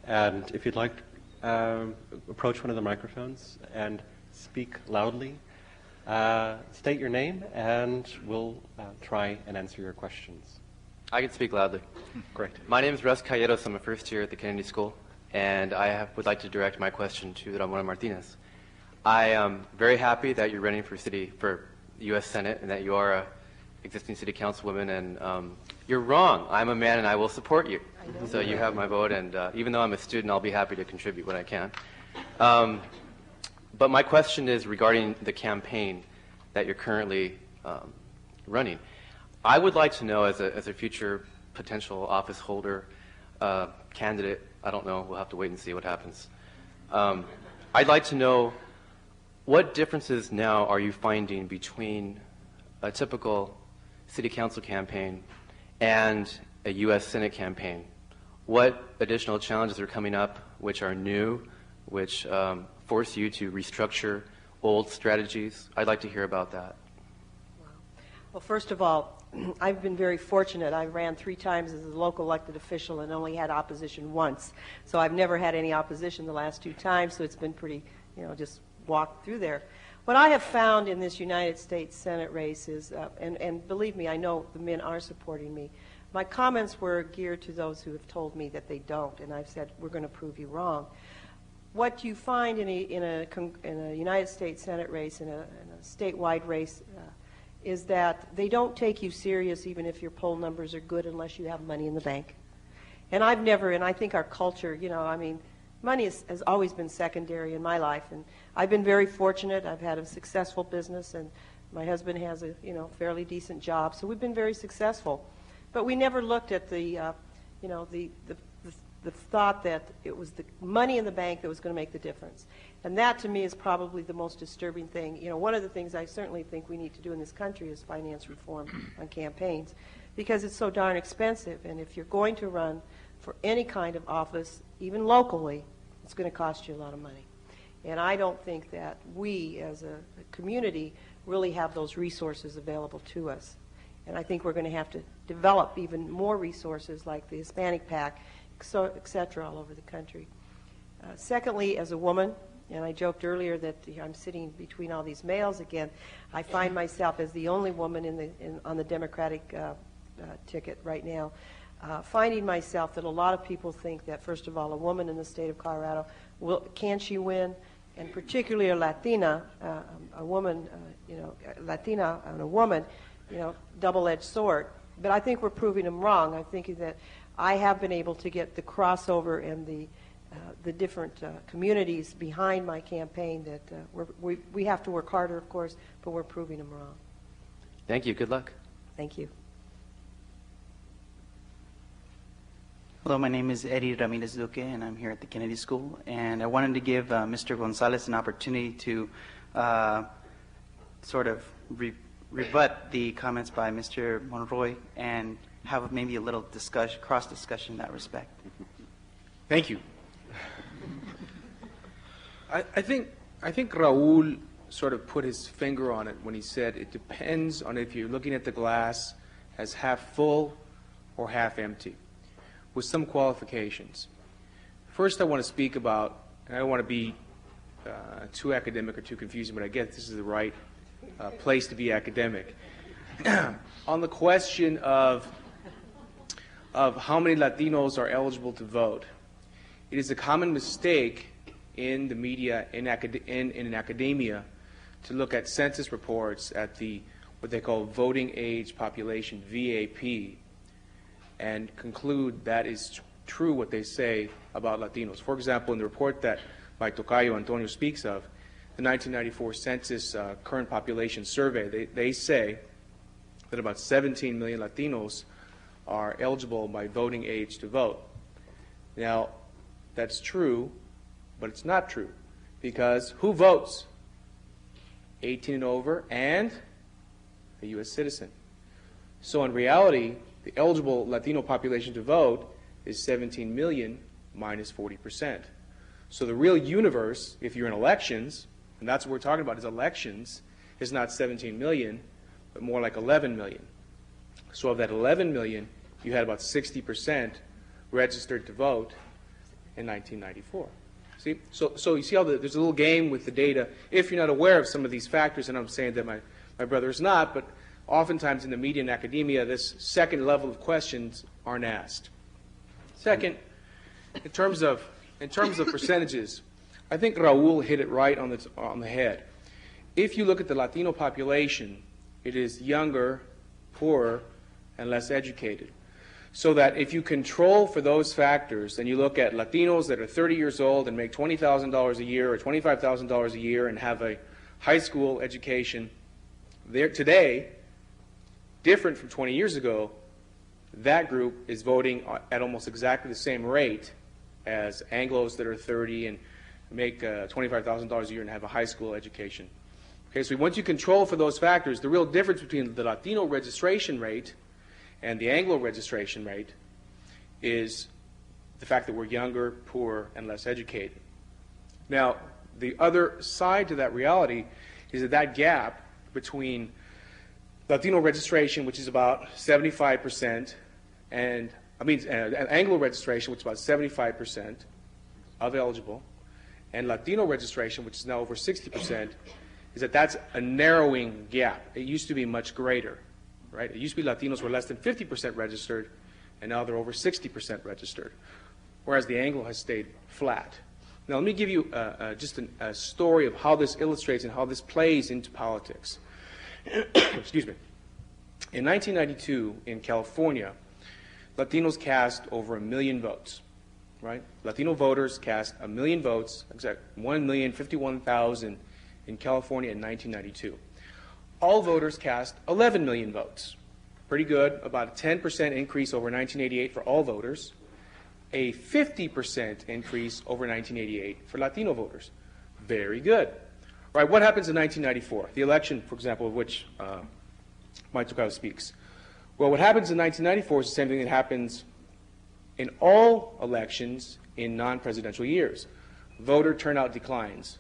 And if you'd like, approach one of the microphones and speak loudly. State your name, and we'll try and answer your questions. I can speak loudly. Great. My name is Russ Calleros. I'm a first year at the Kennedy School, and would like to direct my question to Ramona Martinez. I am very happy that you're running for the U.S. Senate and that you are a existing city councilwoman, and you're wrong. I'm a man and I will support you. So you have my vote, and even though I'm a student, I'll be happy to contribute when I can. But my question is regarding the campaign that you're currently running. I would like to know, as a future potential office holder, candidate, I don't know, we'll have to wait and see what happens. I'd like to know what differences now are you finding between a typical city council campaign and a U.S. Senate campaign? What additional challenges are coming up which are new, which force you to restructure old strategies? I'd like to hear about that. Well, first of all, I've been very fortunate. I ran 3 times as a local elected official and only had opposition once. So I've never had any opposition the last 2 times, so it's been pretty, just walk through there. What I have found in this United States Senate race is, and believe me, I know the men are supporting me. My comments were geared to those who have told me that they don't, and I've said, we're going to prove you wrong. What you find in a United States Senate race, in a statewide race, is that they don't take you serious even if your poll numbers are good unless you have money in the bank. And I think our culture, money has always been secondary in my life, and I've been very fortunate. I've had a successful business, and my husband has a fairly decent job, so we've been very successful. But we never looked at the thought that it was the money in the bank that was going to make the difference. And that, to me, is probably the most disturbing thing. One of the things I certainly think we need to do in this country is finance reform on campaigns, because it's so darn expensive. And if you're going to run for any kind of office, even locally, it's going to cost you a lot of money. And I don't think that we, as a community, really have those resources available to us. And I think we're going to have to develop even more resources like the Hispanic PAC, et cetera, all over the country. Secondly, as a woman, and I joked earlier that I'm sitting between all these males again, I find myself as the only woman on the Democratic ticket right now, finding myself that a lot of people think that, first of all, a woman in the state of Colorado, can she win? And particularly a Latina, a woman, Latina and a woman, double-edged sword. But I think we're proving them wrong. I'm thinking that I have been able to get the crossover and the different communities behind my campaign that we have to work harder, of course, but we're proving them wrong. Thank you. Good luck. Thank you. Hello, my name is Eddie Ramirez Duque, and I'm here at the Kennedy School. And I wanted to give Mr. Gonzalez an opportunity to sort of rebut the comments by Mr. Monroy and have maybe a little cross-discussion in that respect. Thank you. I think Raul sort of put his finger on it when he said it depends on if you're looking at the glass as half full or half empty, with some qualifications. First, I want to speak about, and I don't want to be too academic or too confusing, but I guess this is the right place to be academic. On the question of how many Latinos are eligible to vote, it is a common mistake in the media, in academia, to look at census reports at what they call voting age population, VAP, and conclude that is true what they say about Latinos. For example, in the report that my tocayo Antonio speaks of, the 1994 census current population survey, they say that about 17 million Latinos are eligible by voting age to vote. Now, that's true, but it's not true, because who votes? 18 and over and a U.S. citizen. So in reality, the eligible Latino population to vote is 17 million minus 40%. So the real universe, if you're in elections, And that's what we're talking about, is elections is not 17 million, but more like 11 million. So of that 11 million, you had about 60% registered to vote in 1994. See? So you see how there's a little game with the data. If you're not aware of some of these factors, and I'm saying that my brother is not, but oftentimes in the media and academia, this second level of questions aren't asked. Second, in terms of percentages, I think Raul hit it right on the head. If you look at the Latino population, it is younger, poorer, and less educated. So that if you control for those factors, and you look at Latinos that are 30 years old and make $20,000 a year or $25,000 a year and have a high school education, they're today, different from 20 years ago, that group is voting at almost exactly the same rate as Anglos that are 30 and make $25,000 a year and have a high school education. Okay, so once you control for those factors, the real difference between the Latino registration rate and the Anglo registration rate is the fact that we're younger, poorer, and less educated. Now, the other side to that reality is that gap between Latino registration, which is about 75%, and Anglo registration, which is about 75% of eligible, and Latino registration, which is now over 60%, is that that's a narrowing gap. It used to be much greater, right? It used to be Latinos were less than 50% registered, and now they're over 60% registered, whereas the Anglo has stayed flat. Now, let me give you just a story of how this illustrates and how this plays into politics. Excuse me. In 1992, in California, Latinos cast over 1 million votes, right? Latino voters cast 1 million votes, exactly 1,051,000 in California in 1992. All voters cast 11 million votes. Pretty good, about a 10% increase over 1988 for all voters, a 50% increase over 1988 for Latino voters. Very good. All right, what happens in 1994? The election, for example, of which Mike Tocayo speaks. Well, what happens in 1994 is the same thing that happens in all elections in non-presidential years. Voter turnout declines,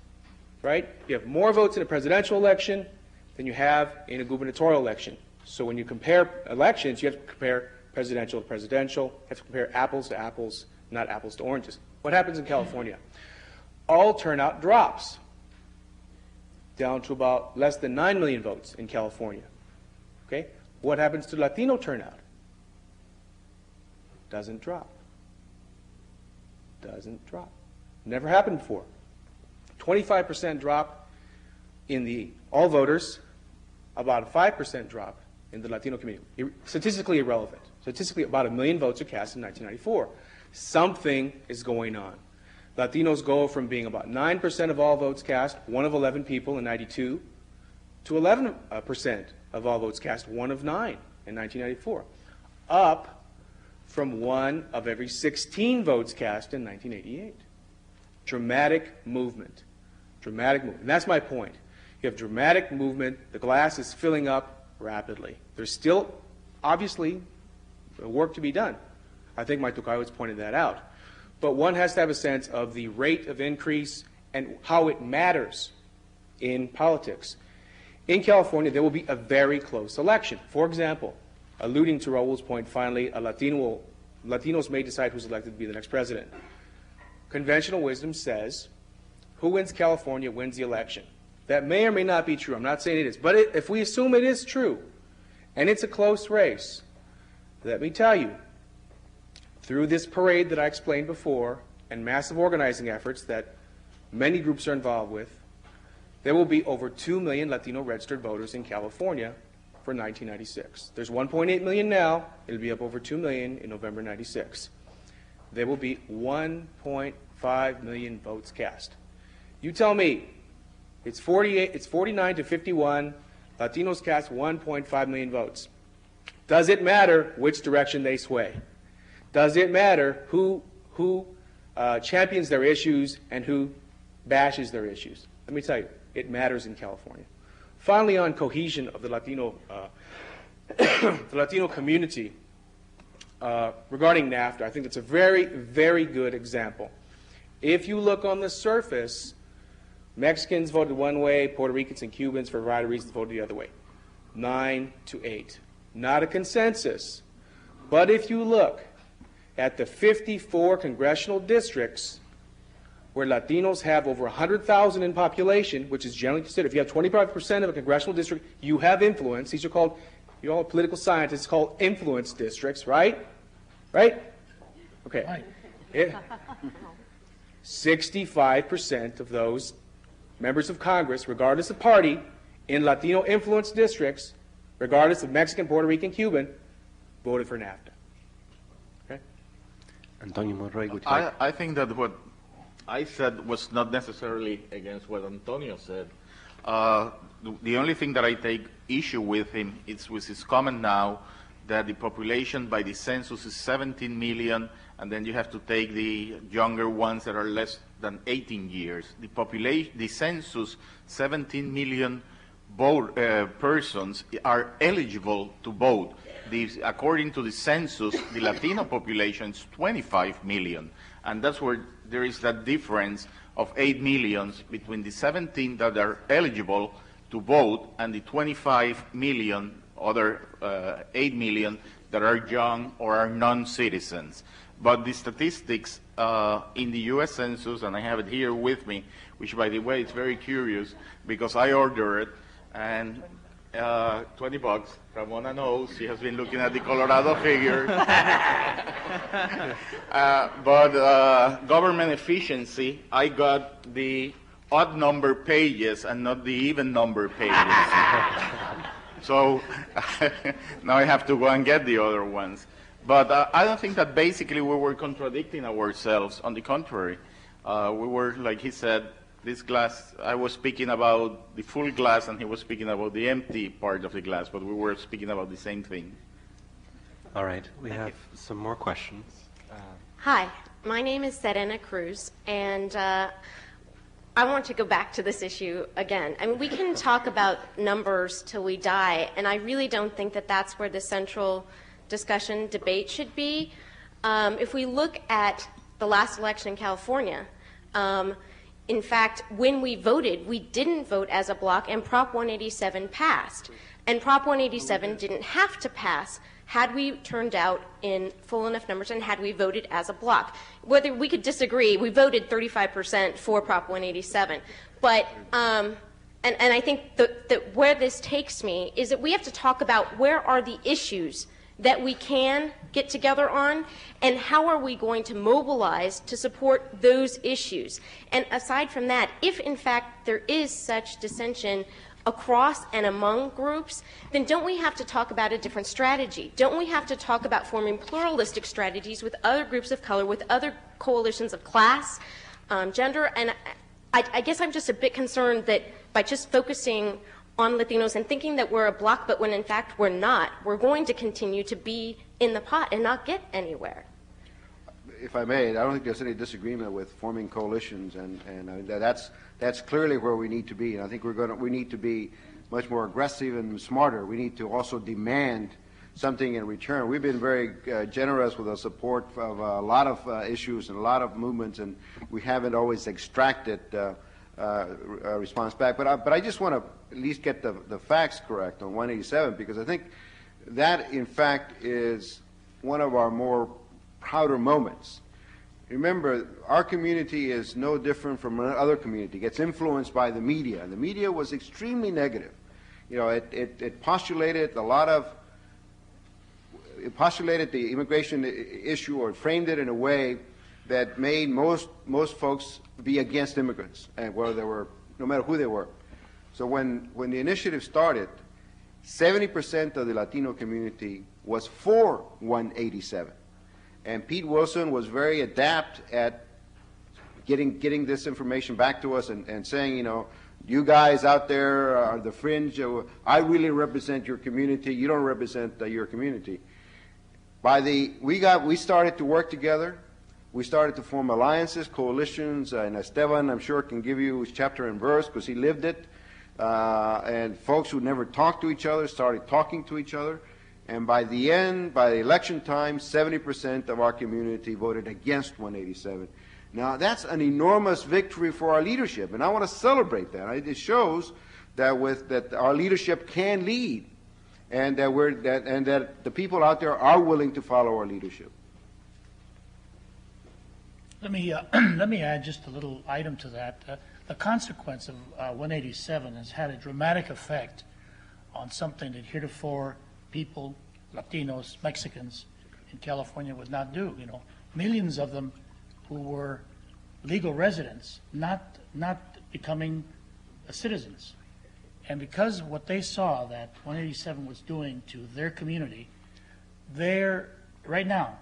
right? You have more votes in a presidential election than you have in a gubernatorial election. So when you compare elections, you have to compare presidential to presidential. You have to compare apples to apples, not apples to oranges. What happens in California? All turnout drops down to about less than 9 million votes in California. Okay? What happens to Latino turnout? Doesn't drop. Doesn't drop. Never happened before. 25% drop in the all voters, about a 5% drop in the Latino community. Statistically irrelevant. Statistically, about 1 million votes are cast in 1994. Something is going on. Latinos go from being about 9% of all votes cast, one of 11 people in 92, to 11% of all votes cast, one of 9 in 1994, up from 1 of every 16 votes cast in 1988. Dramatic movement. Dramatic movement. And that's my point. You have dramatic movement. The glass is filling up rapidly. There's still, obviously, work to be done. I think Mike Tocayo has pointed that out. But one has to have a sense of the rate of increase and how it matters in politics. In California, there will be a very close election. For example, alluding to Raul's point, finally, Latinos may decide who's elected to be the next president. Conventional wisdom says, who wins California wins the election. That may or may not be true. I'm not saying it is. But if we assume it is true, and it's a close race, let me tell you, through this parade that I explained before, and massive organizing efforts that many groups are involved with, there will be over 2 million Latino registered voters in California for 1996. There's 1.8 million now. It'll be up over 2 million in November 96. There will be 1.5 million votes cast. You tell me, it's 49 to 51. Latinos cast 1.5 million votes. Does it matter which direction they sway? Does it matter who champions their issues and who bashes their issues? Let me tell you, it matters in California. Finally, on cohesion of the Latino, the Latino community, regarding Nafta, I think it's a very, very good example. If you look on the surface, Mexicans voted one way, Puerto Ricans and Cubans, for a variety of reasons, voted the other way. 9-8. Not a consensus. But if you look at the 54 congressional districts where Latinos have over 100,000 in population, which is generally considered, if you have 25% of a congressional district, you have influence. These are called, you all political scientists, called influence districts, right? Right? Okay. Right. 65% of those members of Congress, regardless of party, in Latino influence districts, regardless of Mexican, Puerto Rican, Cuban, voted for NAFTA. Okay? Antonio Monroy, would you like? I think that what I said was not necessarily against what Antonio said. The only thing that I take issue with him is with his comment now that the population by the census is 17 million, and then you have to take the younger ones that are less than 18 years. The population, the census, 17 million persons are eligible to vote. According to the census, the Latino population is 25 million, and that's where there is that difference of 8 million between the 17 that are eligible to vote and the 25 million, other 8 million that are young or are non-citizens. But the statistics in the U.S. Census, and I have it here with me, which, by the way, is very curious because I ordered it, and $20. Ramona knows. She has been looking at the Colorado figures. But government efficiency, I got the odd number pages and not the even number pages. So now I have to go and get the other ones. But I don't think that basically we were contradicting ourselves. On the contrary, we were, like he said, this glass, I was speaking about the full glass and he was speaking about the empty part of the glass, but we were speaking about the same thing. All right, we have some more questions. Hi, my name is Serena Cruz, and I want to go back to this issue again. I mean, we can talk about numbers till we die, and I really don't think that that's where the central discussion debate should be. If we look at the last election in California, in fact, when we voted, we didn't vote as a block, and Prop 187 passed. And Prop 187 didn't have to pass had we turned out in full enough numbers and had we voted as a block. Whether we could disagree, we voted 35% for Prop 187. But, and I think that where this takes me is that we have to talk about where are the issues that we can get together on, and how are we going to mobilize to support those issues. And aside from that, if in fact there is such dissension across and among groups, then don't we have to talk about a different strategy? Don't we have to talk about forming pluralistic strategies with other groups of color, with other coalitions of class, gender? And I guess I'm just a bit concerned that by just focusing on Latinos and thinking that we're a bloc, but when in fact we're not, we're going to continue to be in the pot and not get anywhere. If I may, I don't think there's any disagreement with forming coalitions, and that's clearly where we need to be. And I think we need to be much more aggressive and smarter. We need to also demand something in return. We've been very generous with the support of a lot of issues and a lot of movements, and we haven't always extracted a response back. But I just want to at least get the facts correct on 187, because I think that, in fact, is one of our more prouder moments. Remember, our community is no different from another community. It gets influenced by the media, and the media was extremely negative. You know, it postulated a lot of, it postulated the immigration issue, or framed it in a way that made most folks be against immigrants, and whether they were, no matter who they were. So when the initiative started, 70% of the Latino community was for 187. And Pete Wilson was very adept at getting this information back to us and saying, you know, you guys out there are the fringe. I really represent your community. You don't represent your community. We started to work together. We started to form alliances, coalitions, and Esteban, I'm sure, can give you his chapter and verse because he lived it. And folks who never talked to each other started talking to each other. And by the election time, 70% of our community voted against 187. Now, that's an enormous victory for our leadership, and I want to celebrate that. It shows that our leadership can lead, and that the people out there are willing to follow our leadership. Let me add just a little item to that. The consequence of 187 has had a dramatic effect on something that heretofore people, Latinos, Mexicans in California would not do. You know, millions of them who were legal residents not becoming citizens. And because of what they saw that 187 was doing to their community, right now,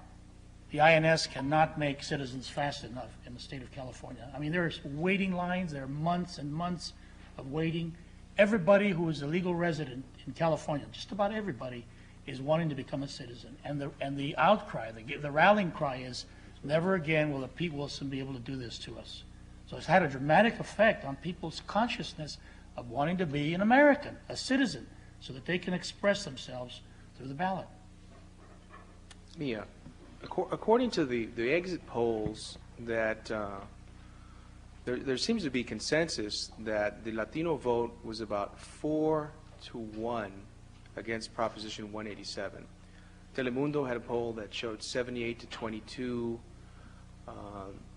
the INS cannot make citizens fast enough in the state of California. I mean, there's waiting lines, there are months and months of waiting. Everybody who is a legal resident in California, just about everybody, is wanting to become a citizen. And the outcry, the rallying cry is, never again will a Pete Wilson be able to do this to us. So it's had a dramatic effect on people's consciousness of wanting to be an American, a citizen, so that they can express themselves through the ballot. Yeah. According to the exit polls, that there seems to be consensus that the Latino vote was about 4-1 against Proposition 187. Telemundo had a poll that showed 78-22.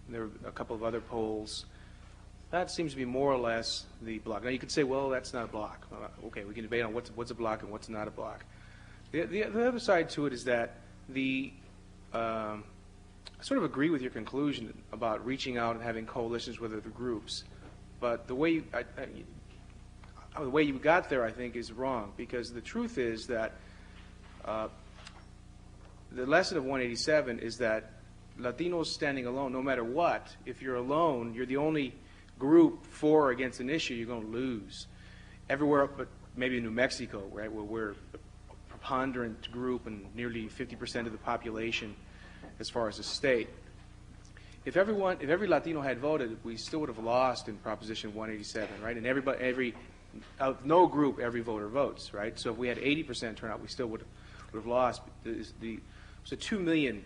There were a couple of other polls. That seems to be more or less the block. Now you could say, well, that's not a block. Okay, we can debate on what's a block and what's not a block. The other side to it is that I sort of agree with your conclusion about reaching out and having coalitions with other groups, but the way you got there, I think, is wrong, because the truth is that the lesson of 187 is that Latinos standing alone, no matter what, if you're alone, you're the only group for or against an issue, you're going to lose. Everywhere but maybe in New Mexico, right, where we're a preponderant group and nearly 50% of the population as far as the state. If every Latino had voted, we still would have lost in Proposition 187, right? And no group, every voter votes, right? So if we had 80% turnout, we still would have lost. It was a 2 million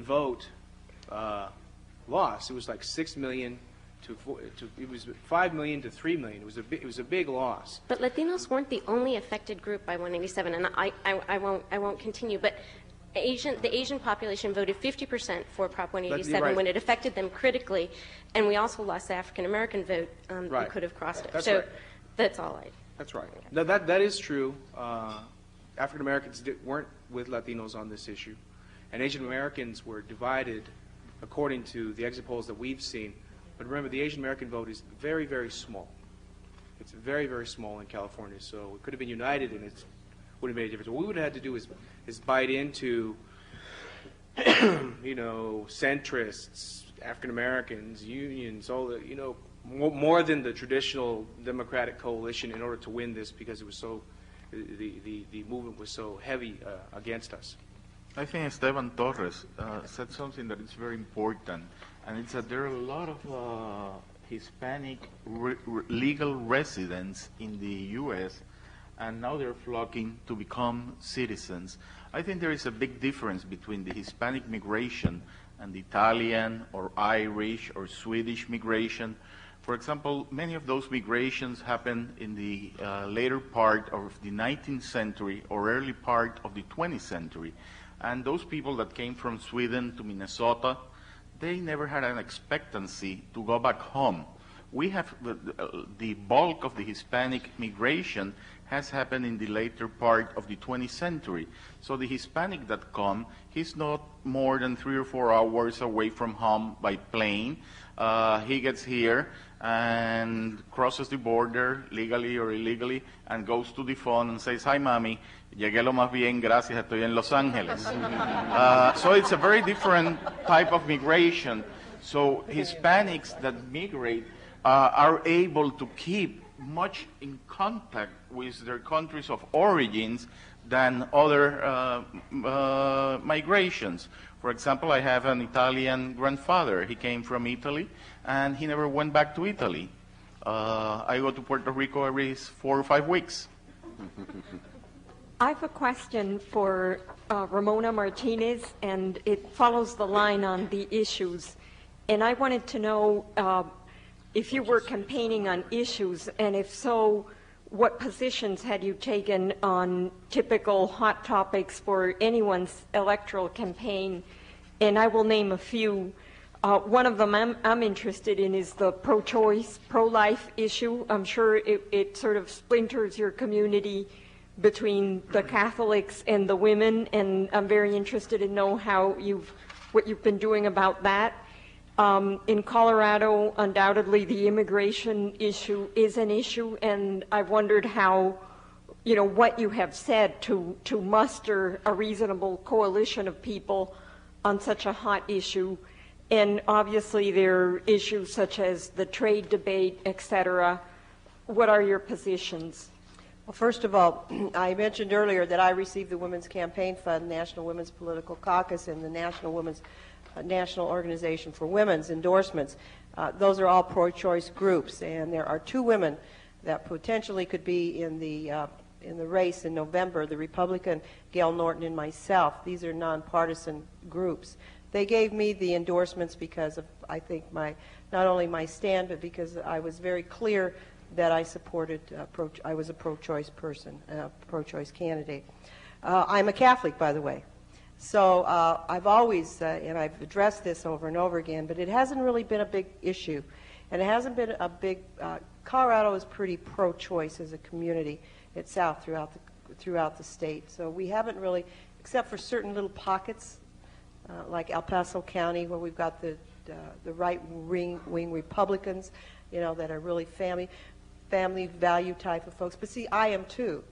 vote loss. It was like 6 million it was 5 million to 3 million. It was a big loss. But Latinos weren't the only affected group by 187, and I won't continue. But the Asian population voted 50% for Prop 187 right. when it affected them critically, and we also lost the African American vote Right. that could have crossed it. That's so right. that's all That's right. Now that is true. African Americans weren't with Latinos on this issue, and Asian Americans were divided according to the exit polls that we've seen. But remember, the Asian American vote is very, very small. It's very, very small in California, so it could have been united, and it would have made a difference. What we would have had to do is bite into, centrists, African Americans, unions, all the, more than the traditional Democratic coalition in order to win this, because it was so, the movement was so heavy against us. I think Esteban Torres said something that is very important, and it's that there are a lot of Hispanic legal residents in the U.S., and now they're flocking to become citizens. I think there is a big difference between the Hispanic migration and the Italian or Irish or Swedish migration. For example, many of those migrations happened in the later part of the 19th century or early part of the 20th century. And those people that came from Sweden to Minnesota, they never had an expectancy to go back home. We have the bulk of the Hispanic migration has happened in the later part of the 20th century. So the Hispanic that come, he's not more than 3 or 4 hours away from home by plane. He gets here and crosses the border, legally or illegally, and goes to the phone and says, "Hi, mommy, llegué lo más bien, gracias, estoy en Los Ángeles." So it's a very different type of migration. So Hispanics that migrate are able to keep much in contact with their countries of origins than other migrations. For example, I have an Italian grandfather. He came from Italy, and he never went back to Italy. I go to Puerto Rico every 4 or 5 weeks. I have a question for Ramona Martinez, and it follows the line on the issues. And I wanted to know if you were campaigning on issues, and if so, what positions had you taken on typical hot topics for anyone's electoral campaign? And I will name a few. One of them I'm interested in is the pro-choice, pro-life issue. I'm sure it sort of splinters your community between the Catholics and the women, and I'm very interested to know what you've been doing about that. In Colorado, undoubtedly the immigration issue is an issue, and I've wondered how, what you have said to muster a reasonable coalition of people on such a hot issue. And obviously there are issues such as the trade debate, et cetera. What are your positions? Well, first of all, I mentioned earlier that I received the Women's Campaign Fund, National Women's Political Caucus, and the National Organization for Women's endorsements. Those are all pro-choice groups, and there are two women that potentially could be in the race in November, the Republican Gail Norton and myself. These are nonpartisan groups. They gave me the endorsements because of, I think, not only my stand, but because I was very clear that I supported, I was a pro-choice person, a pro-choice candidate. I'm a Catholic, by the way. So I've always, and I've addressed this over and over again, but it hasn't really been a big issue. And it hasn't been a big, Colorado is pretty pro-choice as a community itself throughout the state. So we haven't really, except for certain little pockets, like El Paso County, where we've got the right-wing Republicans, that are really family value type of folks. But see, I am too.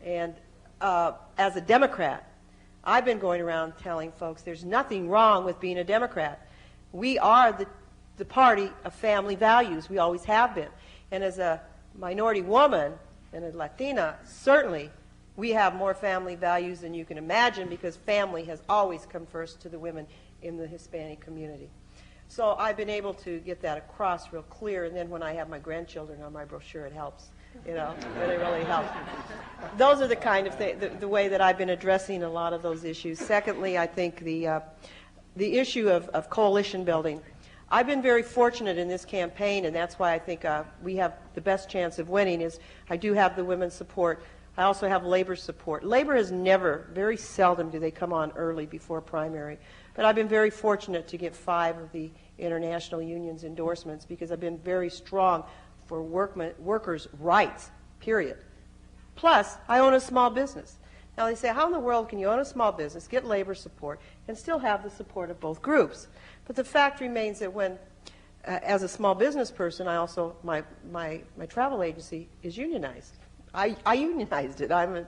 And as a Democrat, I've been going around telling folks there's nothing wrong with being a Democrat. We are the party of family values. We always have been. And as a minority woman and a Latina, certainly we have more family values than you can imagine, because family has always come first to the women in the Hispanic community. So I've been able to get that across real clear, and then when I have my grandchildren on my brochure, it helps. It really helps. Those are the kind of the way that I've been addressing a lot of those issues. Secondly, I think the issue of coalition building. I've been very fortunate in this campaign, and that's why I think we have the best chance of winning, is I do have the women's support. I also have labor support. Labor has never, very seldom do they come on early before primary. But I've been very fortunate to get 5 of the international unions' endorsements, because I've been very strong for workers' rights, period. Plus, I own a small business. Now they say, how in the world can you own a small business, get labor support, and still have the support of both groups? But the fact remains that when, as a small business person, I also, my travel agency is unionized. I unionized it. I'm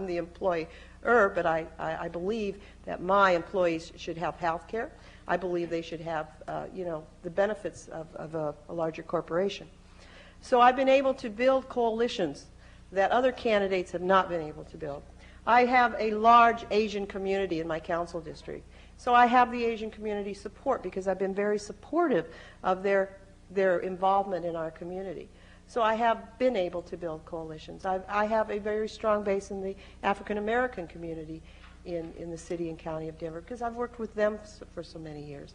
the employer, but I believe that my employees should have health care. I believe they should have, the benefits of a larger corporation. So I've been able to build coalitions that other candidates have not been able to build. I have a large Asian community in my council district. So I have the Asian community support, because I've been very supportive of their involvement in our community. So I have been able to build coalitions. I have a very strong base in the African American community in the city and county of Denver, because I've worked with them for so many years.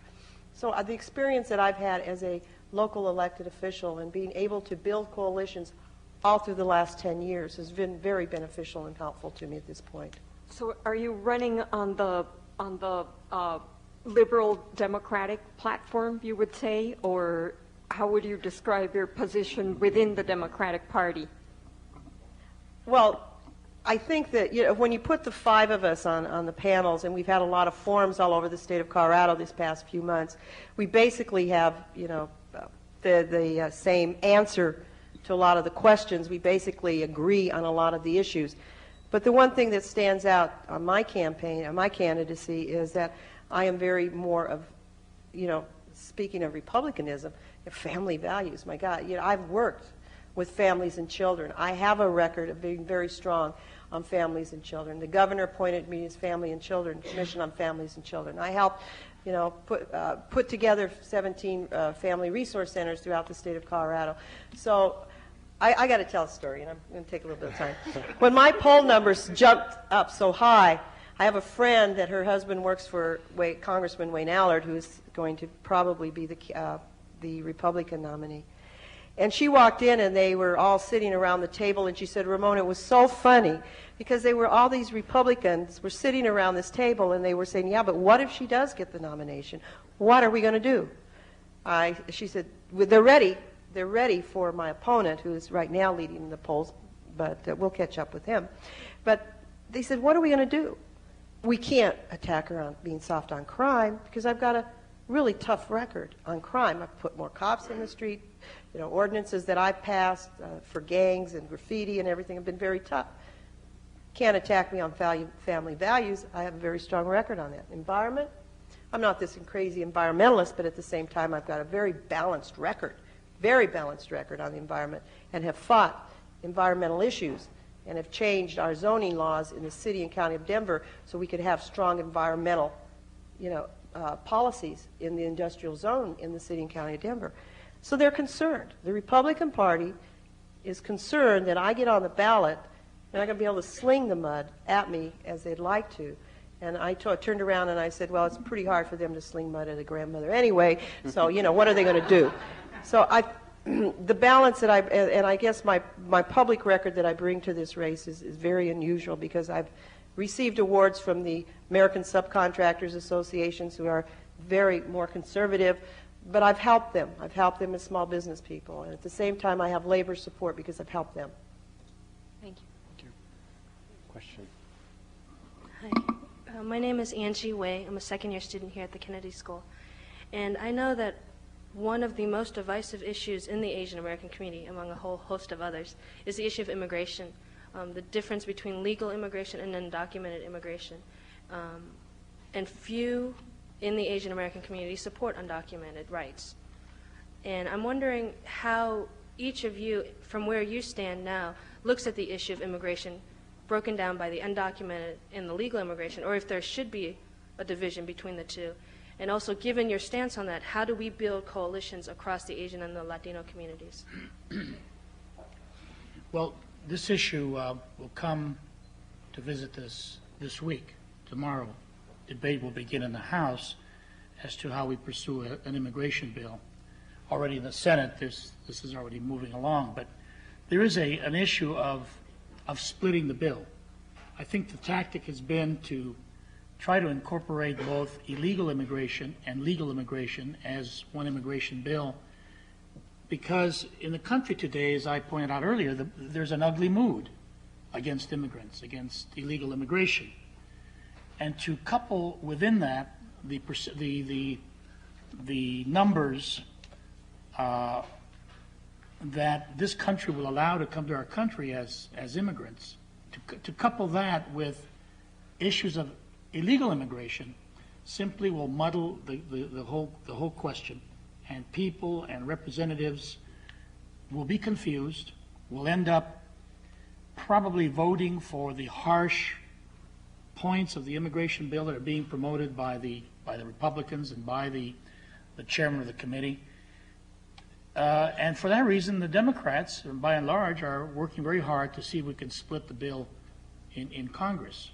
So the experience that I've had as a local elected official and being able to build coalitions all through the last 10 years has been very beneficial and helpful to me at this point. So are you running on the liberal democratic platform, you would say, or how would you describe your position within the Democratic Party? Well, I think that when you put the 5 of us on the panels, and we've had a lot of forums all over the state of Colorado this past few months, we basically have the same answer to a lot of the questions. We basically agree on a lot of the issues. But the one thing that stands out on my campaign, on my candidacy, is that I am very more of, speaking of republicanism, family values. My God, I've worked with families and children. I have a record of being very strong on families and children. The governor appointed me as Family and Children Commission on Families and Children. I helped, put together 17 family resource centers throughout the state of Colorado. So I got to tell a story, and I'm going to take a little bit of time. When my poll numbers jumped up so high, I have a friend that her husband works for Congressman Wayne Allard, who's going to probably be the Republican nominee. And she walked in, and they were all sitting around the table, and she said, Ramona, it was so funny, because all these Republicans were sitting around this table, and they were saying, yeah, but what if she does get the nomination? What are we going to do? She said, well, they're ready for my opponent, who is right now leading in the polls, but we'll catch up with him. But they said, what are we going to do? We can't attack her on being soft on crime, because I've got a really tough record on crime. I've put more cops in the street. Ordinances that I've passed for gangs and graffiti and everything have been very tough. Can't attack me on family values. I have a very strong record on that. Environment, I'm not this crazy environmentalist, but at the same time, I've got a very balanced record on the environment, and have fought environmental issues and have changed our zoning laws in the city and county of Denver so we could have strong environmental, policies in the industrial zone in the city and county of Denver. So they're concerned. The Republican Party is concerned that I get on the ballot and I'm not going to be able to sling the mud at me as they'd like to. And I turned around and I said, well, it's pretty hard for them to sling mud at a grandmother anyway, so, what are they going to do? So the balance that I guess my public record that I bring to this race is very unusual, because I've received awards from the American Subcontractors Associations, who are very more conservative, but I've helped them. I've helped them as small business people. And at the same time, I have labor support because I've helped them. Thank you. Thank you. Question. Hi. My name is Angie Wei. I'm a second-year student here at the Kennedy School. And I know that one of the most divisive issues in the Asian American community, among a whole host of others, is the issue of immigration, the difference between legal immigration and undocumented immigration. And few in the Asian American community support undocumented rights. And I'm wondering how each of you, from where you stand now, looks at the issue of immigration broken down by the undocumented and the legal immigration, or if there should be a division between the two. And also, given your stance on that, how do we build coalitions across the Asian and the Latino communities? Well, this issue will come to visit this week. Tomorrow, debate will begin in the House as to how we pursue an immigration bill. Already in the Senate, this is already moving along, but there is an issue of splitting the bill. I think the tactic has been to try to incorporate both illegal immigration and legal immigration as one immigration bill, because in the country today, as I pointed out earlier, there's an ugly mood against immigrants, against illegal immigration. And to couple within that the numbers that this country will allow to come to our country as immigrants, to couple that with issues of illegal immigration simply will muddle the whole question, and people and representatives will be confused, will end up probably voting for the harsh points of the immigration bill that are being promoted by the Republicans and by the chairman of the committee. And for that reason, the Democrats, by and large, are working very hard to see if we can split the bill in Congress.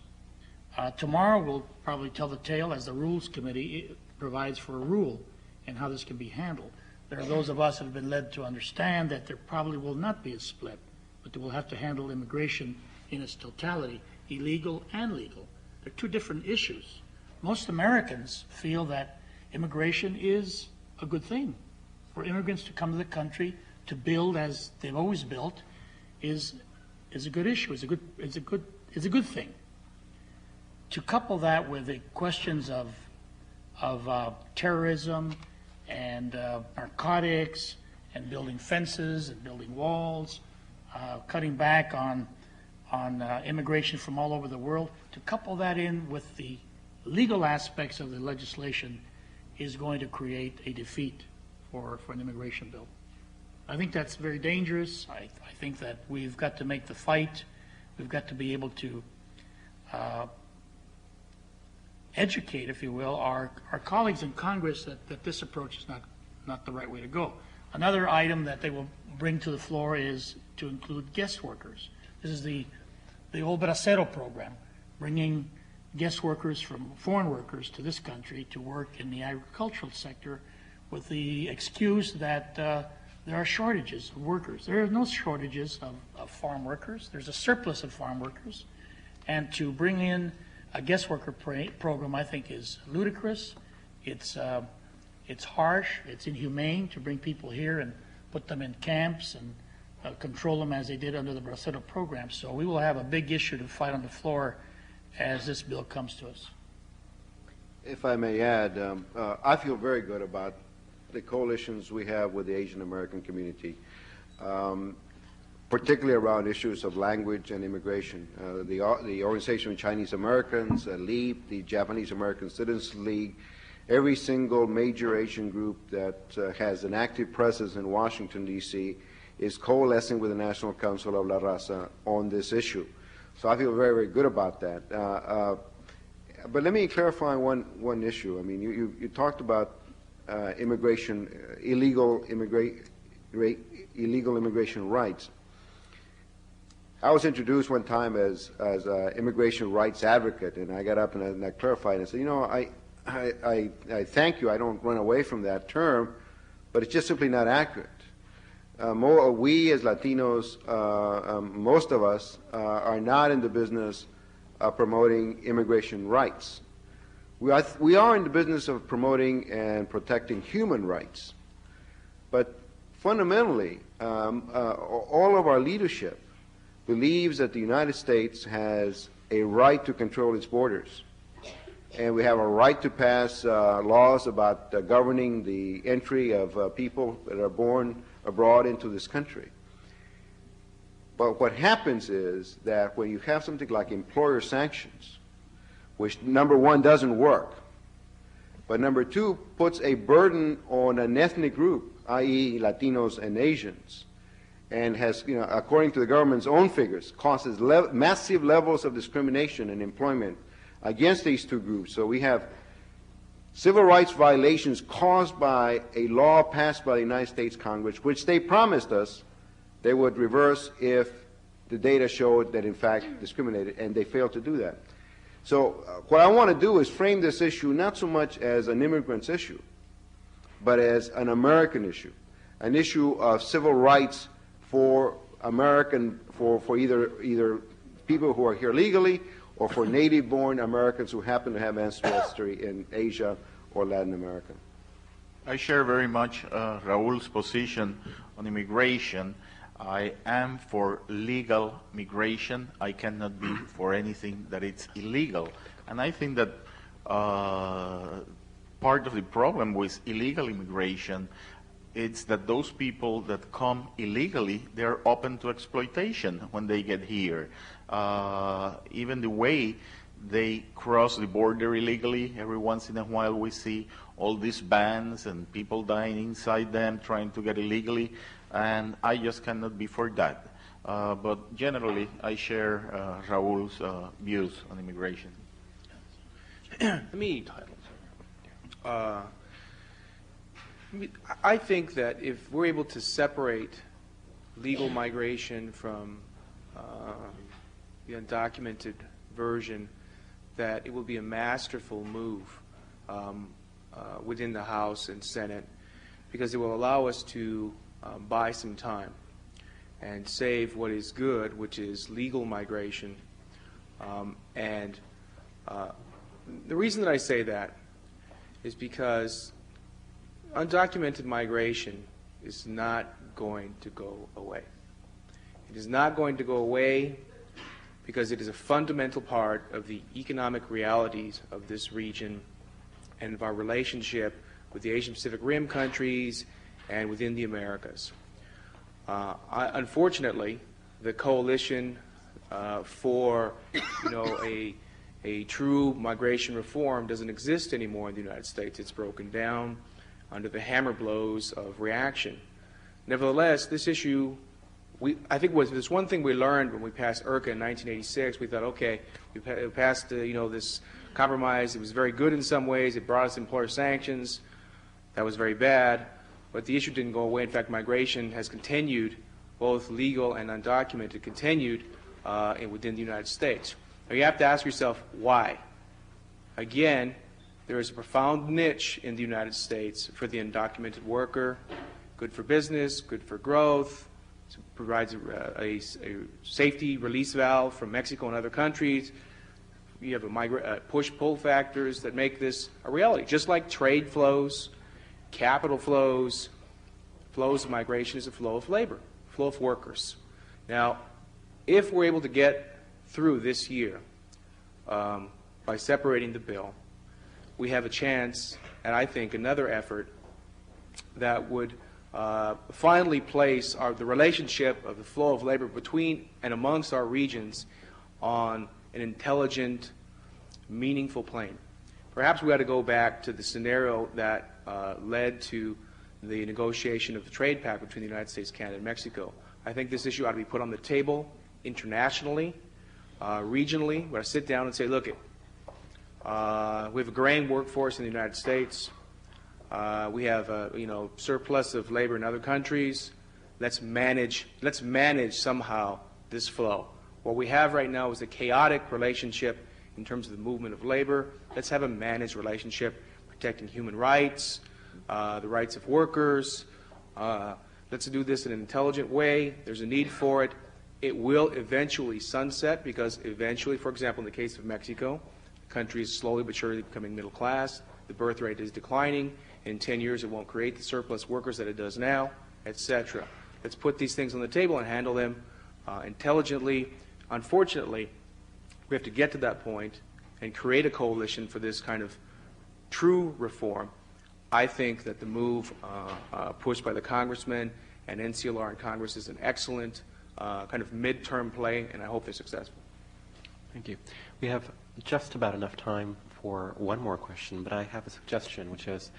Tomorrow we'll probably tell the tale as the Rules Committee provides for a rule and how this can be handled. There are those of us that have been led to understand that there probably will not be a split, but that we'll have to handle immigration in its totality, illegal and legal. They're two different issues. Most Americans feel that immigration is a good thing. For immigrants to come to the country to build as they've always built is a good issue. Is a good thing. To couple that with the questions of terrorism and narcotics and building fences and building walls, cutting back on immigration from all over the world, to couple that in with the legal aspects of the legislation is going to create a defeat for an immigration bill. I think that's very dangerous. I think that we've got to make the fight. We've got to be able to educate, if you will, our colleagues in Congress that this approach is not the right way to go. Another item that they will bring to the floor is to include guest workers. This is the old Bracero program, bringing guest workers from foreign workers to this country to work in the agricultural sector with the excuse that there are shortages of workers. There are no shortages of farm workers. There's a surplus of farm workers. And to bring in a guest worker program, I think, is ludicrous. It's harsh. It's inhumane to bring people here and put them in camps and control them as they did under the Bracero program. So we will have a big issue to fight on the floor as this bill comes to us. If I may add, I feel very good about the coalitions we have with the Asian American community, particularly around issues of language and immigration. The Organization of Chinese Americans, LEAP, the Japanese American Citizens League, every single major Asian group that has an active presence in Washington, D.C., is coalescing with the National Council of La Raza on this issue. So I feel very, very good about that. But let me clarify one issue. I mean, you talked about immigration, illegal immigration rights. I was introduced one time as an immigration rights advocate, and I got up and I clarified and said, you know, I thank you. I don't run away from that term, but it's just simply not accurate. We as Latinos, most of us, are not in the business of promoting immigration rights. We are in the business of promoting and protecting human rights. But fundamentally, all of our leadership believes that the United States has a right to control its borders. And we have a right to pass laws about governing the entry of people that are born abroad into this country. But what happens is that when you have something like employer sanctions, which number one doesn't work, but number two puts a burden on an ethnic group, i.e. Latinos and Asians, and has, you know, according to the government's own figures, causes massive levels of discrimination in employment against these two groups. So we have civil rights violations caused by a law passed by the United States Congress, which they promised us they would reverse if the data showed that in fact discriminated, and they failed to do that. So what I want to do is frame this issue not so much as an immigrant's issue, but as an American issue, an issue of civil rights for either people who are here legally or for native-born Americans who happen to have ancestry in Asia or Latin America. I share very much Raul's position on immigration. I am for legal migration. I cannot be for anything that it's illegal. And I think that part of the problem with illegal immigration is that those people that come illegally, they're open to exploitation when they get here. Even the way they cross the border illegally, every once in a while we see all these bans and people dying inside them trying to get illegally, and I just cannot be for that. But generally, I share Raul's views on immigration. I think that if we're able to separate legal migration from the undocumented version, that it will be a masterful move within the House and Senate, because it will allow us to buy some time and save what is good, which is legal migration. And the reason that I say that is because undocumented migration is not going to go away. It is not going to go away because it is a fundamental part of the economic realities of this region and of our relationship with the Asian Pacific Rim countries and within the Americas. Unfortunately, the coalition for a true migration reform doesn't exist anymore in the United States. It's broken down under the hammer blows of reaction. Nevertheless, this issue, I think there's one thing we learned when we passed IRCA in 1986. We thought, okay, we passed this compromise. It was very good in some ways. It brought us employer sanctions. That was very bad. But the issue didn't go away. In fact, migration has continued, both legal and undocumented, continued within the United States. Now, you have to ask yourself, why? Again, there is a profound niche in the United States for the undocumented worker, good for business, good for growth, it provides a safety release valve from Mexico and other countries. You have push-pull factors that make this a reality. Just like trade flows, capital flows, flows of migration is a flow of labor, flow of workers. Now, if we're able to get through this year by separating the bill, we have a chance, and I think another effort that would finally place the relationship of the flow of labor between and amongst our regions on an intelligent, meaningful plane. Perhaps we ought to go back to the scenario that led to the negotiation of the trade pact between the United States, Canada, and Mexico. I think this issue ought to be put on the table internationally, regionally. We ought to sit down and say, look, we have a graying workforce in the United States. We have a surplus of labor in other countries. Let's manage somehow this flow. What we have right now is a chaotic relationship in terms of the movement of labor. Let's have a managed relationship, protecting human rights, the rights of workers. Let's do this in an intelligent way. There's a need for it. It will eventually sunset because eventually, for example, in the case of Mexico, the country is slowly but surely becoming middle class. The birth rate is declining. In 10 years, it won't create the surplus workers that it does now, etc. Let's put these things on the table and handle them intelligently. Unfortunately, we have to get to that point and create a coalition for this kind of true reform. I think that the move pushed by the Congressman and NCLR in Congress is an excellent kind of midterm play, and I hope they're successful. Thank you. We have just about enough time for one more question, but I have a suggestion, which is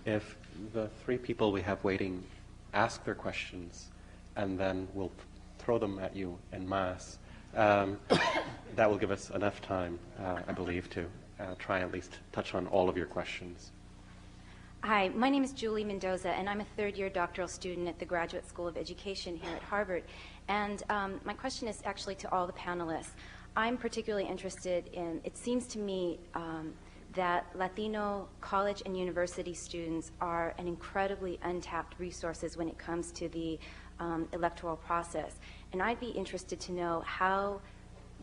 if the three people we have waiting ask their questions, and then we'll throw them at you en masse, that will give us enough time, I believe, to try and at least touch on all of your questions. Hi, my name is Julie Mendoza, and I'm a third-year doctoral student at the Graduate School of Education here at Harvard. And my question is actually to all the panelists. I'm particularly interested in, it seems to me that Latino college and university students are an incredibly untapped resources when it comes to the electoral process. And I'd be interested to know how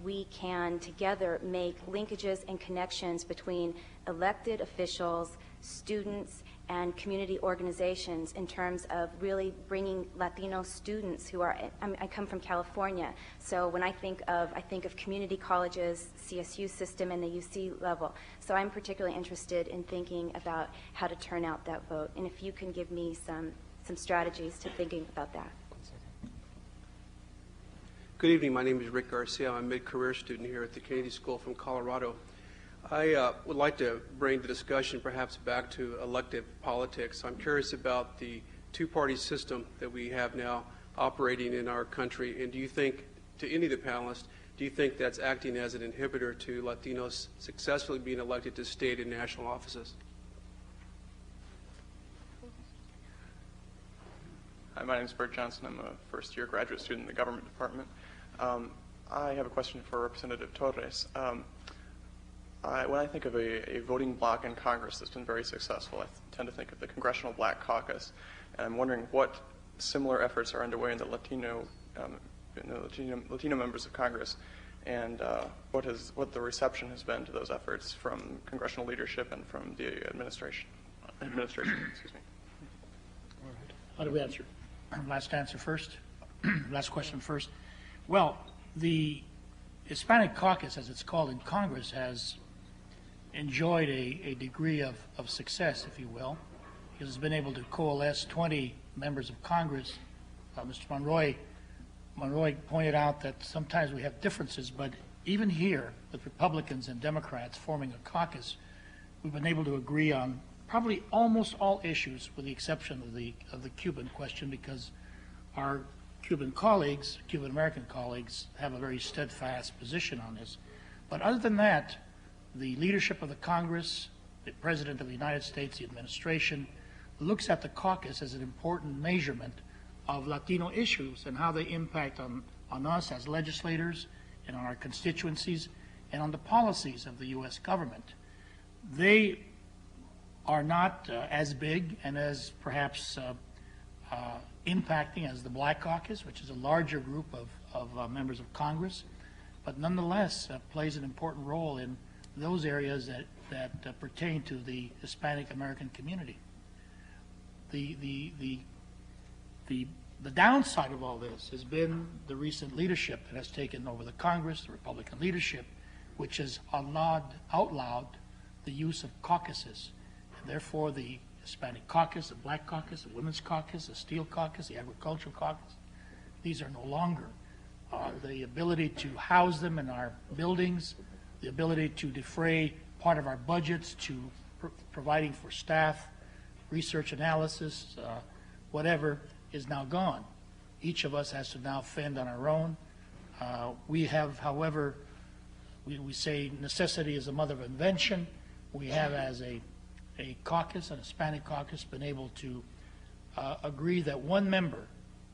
we can together make linkages and connections between elected officials, students, and community organizations in terms of really bringing Latino students who are, I come from California, so when I think of community colleges, CSU system, and the UC level. So I'm particularly interested in thinking about how to turn out that vote, and if you can give me some strategies to thinking about that. Good evening. My name is Rick Garcia. I'm a mid-career student here at the Kennedy School from Colorado. I would like to bring the discussion perhaps back to elective politics. I'm curious about the two-party system that we have now operating in our country, and do you think, to any of the panelists, do you think that's acting as an inhibitor to Latinos successfully being elected to state and national offices? Hi, my name is Bert Johnson. I'm a first-year graduate student in the government department. I have a question for Representative Torres. When I think of a voting bloc in Congress that's been very successful, I tend to think of the Congressional Black Caucus. And I'm wondering what similar efforts are underway in the Latino members of Congress, and what the reception has been to those efforts from congressional leadership and from the administration. Excuse me. All right. How do we answer? Last answer first. Last question first. Well, the Hispanic caucus, as it's called in Congress, has enjoyed a degree of success, if you will. It has been able to coalesce 20 members of Congress. Mr. Monroy pointed out that sometimes we have differences, but even here, with Republicans and Democrats forming a caucus, we've been able to agree on probably almost all issues, with the exception of the Cuban question, because our Cuban American colleagues, have a very steadfast position on this. But other than that, the leadership of the Congress, the President of the United States, the administration, looks at the caucus as an important measurement of Latino issues and how they impact on us as legislators and on our constituencies and on the policies of the U.S. government. They are not as big and as perhaps impacting as the Black Caucus, which is a larger group of members of Congress, but nonetheless plays an important role in those areas that pertain to the Hispanic American community. The downside of all this has been the leadership that has taken over the Congress, the Republican leadership, which has outlawed the use of caucuses. And therefore, the Hispanic caucus, the Black caucus, the Women's caucus, the Steel caucus, the Agricultural caucus, these are no longer. The ability to house them in our buildings, the ability to defray part of our budgets to providing for staff, research analysis, whatever, is now gone. Each of us has to now fend on our own. We have, however, we say necessity is the mother of invention. We have, as a caucus, an Hispanic caucus, been able to agree that one member,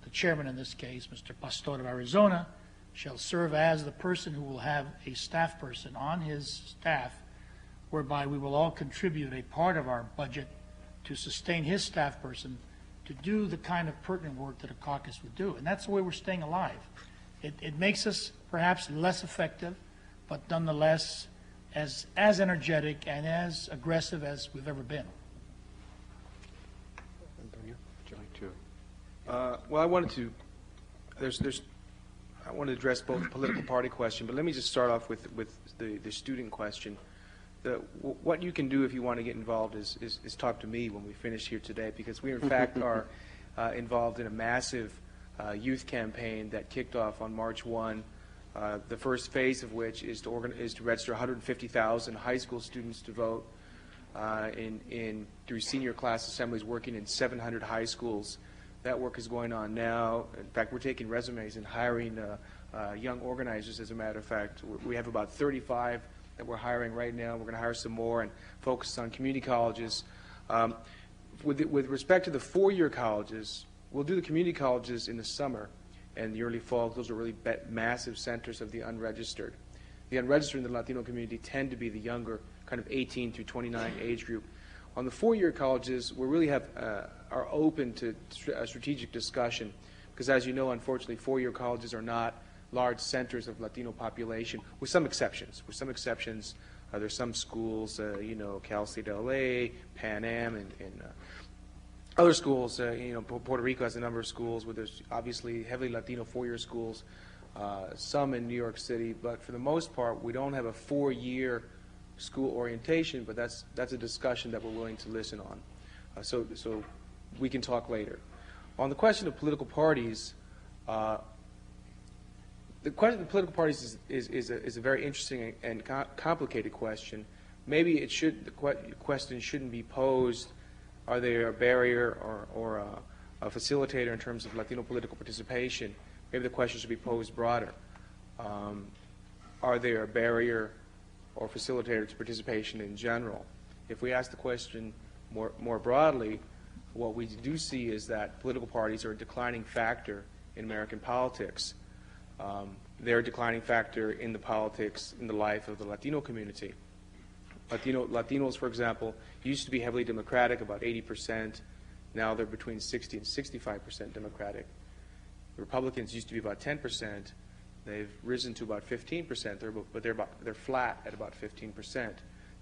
the chairman in this case, Mr. Pastor of Arizona, shall serve as the person who will have a staff person on his staff, whereby we will all contribute a part of our budget to sustain his staff person to do the kind of pertinent work that a caucus would do. And that's the way we're staying alive. It makes us perhaps less effective, but nonetheless as energetic and as aggressive as we've ever been. Antonio, would you like to? Well, I wanted to address both the political party question, but let me just start off with the student question. What you can do if you want to get involved is talk to me when we finish here today, because we in fact are involved in a massive youth campaign that kicked off on March 1. The first phase of which is to register 150,000 high school students to vote through senior class assemblies working in 700 high schools. That work is going on now. In fact, we're taking resumes and hiring young organizers. As a matter of fact, we have about 35 that we're hiring right now. We're going to hire some more and focus on community colleges. With respect to the four-year colleges, we'll do the community colleges in the summer and the early fall. Those are really massive centers of the unregistered. The unregistered in the Latino community tend to be the younger, kind of 18 through 29 age group. On the four-year colleges, we really are open to a strategic discussion, because as you know, unfortunately, four-year colleges are not large centers of Latino population, with some exceptions. There's some schools, Cal State LA, Pan Am, and other schools. Puerto Rico has a number of schools where there's obviously heavily Latino four-year schools, some in New York City, but for the most part, we don't have a four-year school orientation, but that's a discussion that we're willing to listen on. So we can talk later. On the question of political parties, the question of political parties is a very interesting and complicated question. Maybe the question shouldn't be posed, are they a barrier or a facilitator in terms of Latino political participation? Maybe the question should be posed broader. Are they a barrier or facilitator to participation in general? If we ask the question more broadly, what we do see is that political parties are a declining factor in American politics. They're a declining factor in the politics, in the life of the Latino community. Latinos, for example, used to be heavily Democratic, about 80%. Now they're between 60 and 65% Democratic. The Republicans used to be about 10%. They've risen to about 15%, but they're flat at about 15%.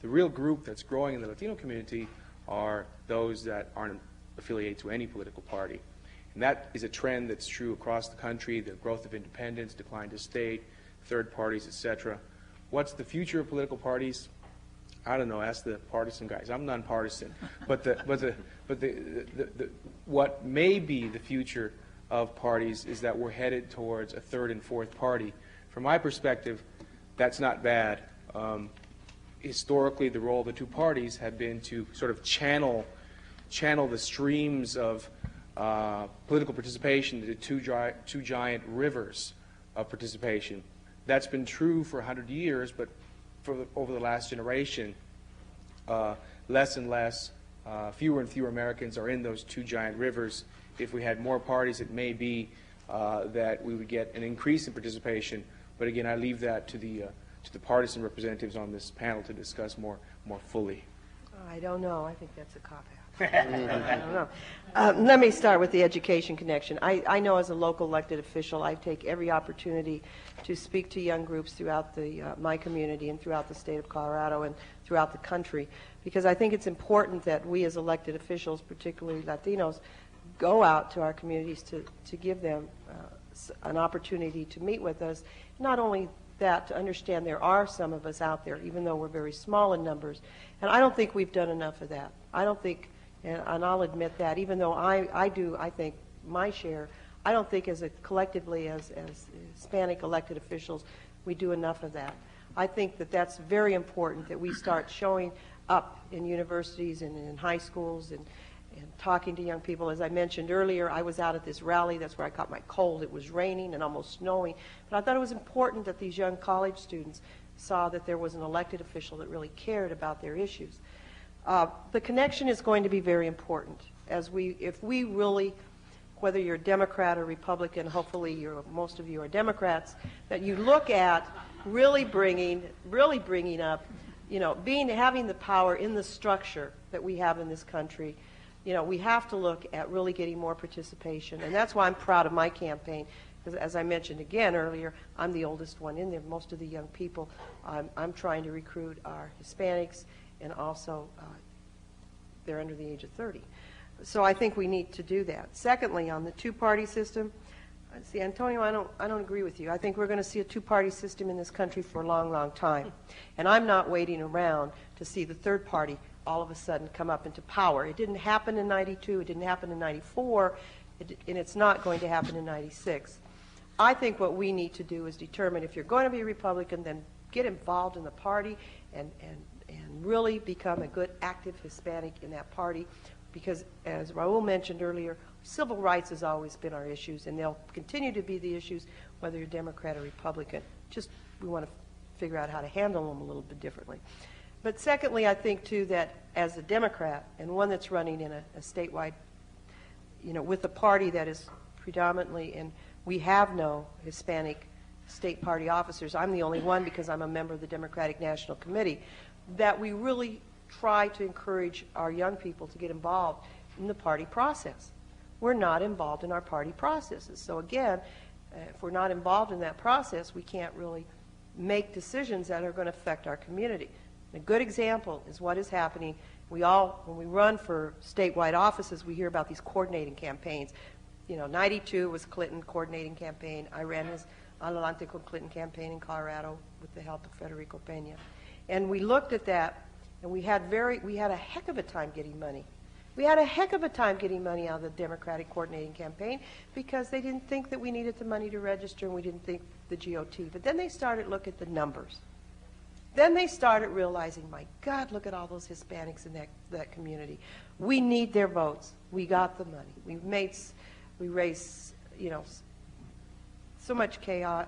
The real group that's growing in the Latino community are those that aren't affiliated to any political party. And that is a trend that's true across the country, the growth of independents, decline to state, third parties, etc. What's the future of political parties? I don't know, ask the partisan guys. I'm nonpartisan. But what may be the future of parties is that we're headed towards a third and fourth party. From my perspective, that's not bad. Historically, the role of the two parties had been to sort of channel the streams of political participation into two giant rivers of participation. That's been true for 100 years, but over the last generation, less and less, fewer and fewer Americans are in those two giant rivers. If we had more parties, it may be that we would get an increase in participation. But again, I leave that to to the partisan representatives on this panel to discuss more fully. I don't know. I think that's a cop-out. I don't know. Let me start with the education connection. I know as a local elected official, I take every opportunity to speak to young groups throughout my community and throughout the state of Colorado and throughout the country, because I think it's important that we as elected officials, particularly Latinos, go out to our communities to give them an opportunity to meet with us. Not only that, to understand there are some of us out there, even though we're very small in numbers. And I don't think we've done enough of that. I don't think, and I'll admit that, even though I do, I think, my share, I don't think collectively as Hispanic elected officials, we do enough of that. I think that that's very important, that we start showing up in universities and in high schools and talking to young people. As I mentioned earlier, I was out at this rally. That's where I caught my cold. It was raining and almost snowing. But I thought it was important that these young college students saw that there was an elected official that really cared about their issues. The connection is going to be very important. If we really, whether you're Democrat or Republican, hopefully most of you are Democrats, that you look at really bringing up, having the power in the structure that we have in this country. We have to look at really getting more participation, and that's why I'm proud of my campaign, because as I mentioned again earlier, I'm the oldest one in there. Most of the young people I'm trying to recruit are Hispanics, and also they're under the age of 30. So I think we need to do that. Secondly, on the two-party system, see, Antonio, I don't agree with you. I think we're going to see a two-party system in this country for a long, long time, and I'm not waiting around to see the third party all of a sudden come up into power. It didn't happen in 92, it didn't happen in 94, and it's not going to happen in 96. I think what we need to do is determine if you're going to be a Republican, then get involved in the party and really become a good active Hispanic in that party, because as Raul mentioned earlier, civil rights has always been our issues, and they'll continue to be the issues whether you're Democrat or Republican. Just we want to figure out how to handle them a little bit differently. But secondly, I think, too, that as a Democrat and one that's running in a statewide, with a party that is predominantly, and we have no Hispanic state party officers. I'm the only one because I'm a member of the Democratic National Committee, that we really try to encourage our young people to get involved in the party process. We're not involved in our party processes. So again, if we're not involved in that process, we can't really make decisions that are going to affect our community. A good example is what is happening. When we run for statewide offices, we hear about these coordinating campaigns. 92 was Clinton coordinating campaign. I ran his Adelante con Clinton campaign in Colorado with the help of Federico Peña. And we looked at that, and we had a heck of a time getting money. We had a heck of a time getting money out of the Democratic coordinating campaign because they didn't think that we needed the money to register, and we didn't think the GOT. But then they started looking at the numbers. Then they started realizing, my God, look at all those Hispanics in that community. We need their votes. We got the money. We raised, so much chaos.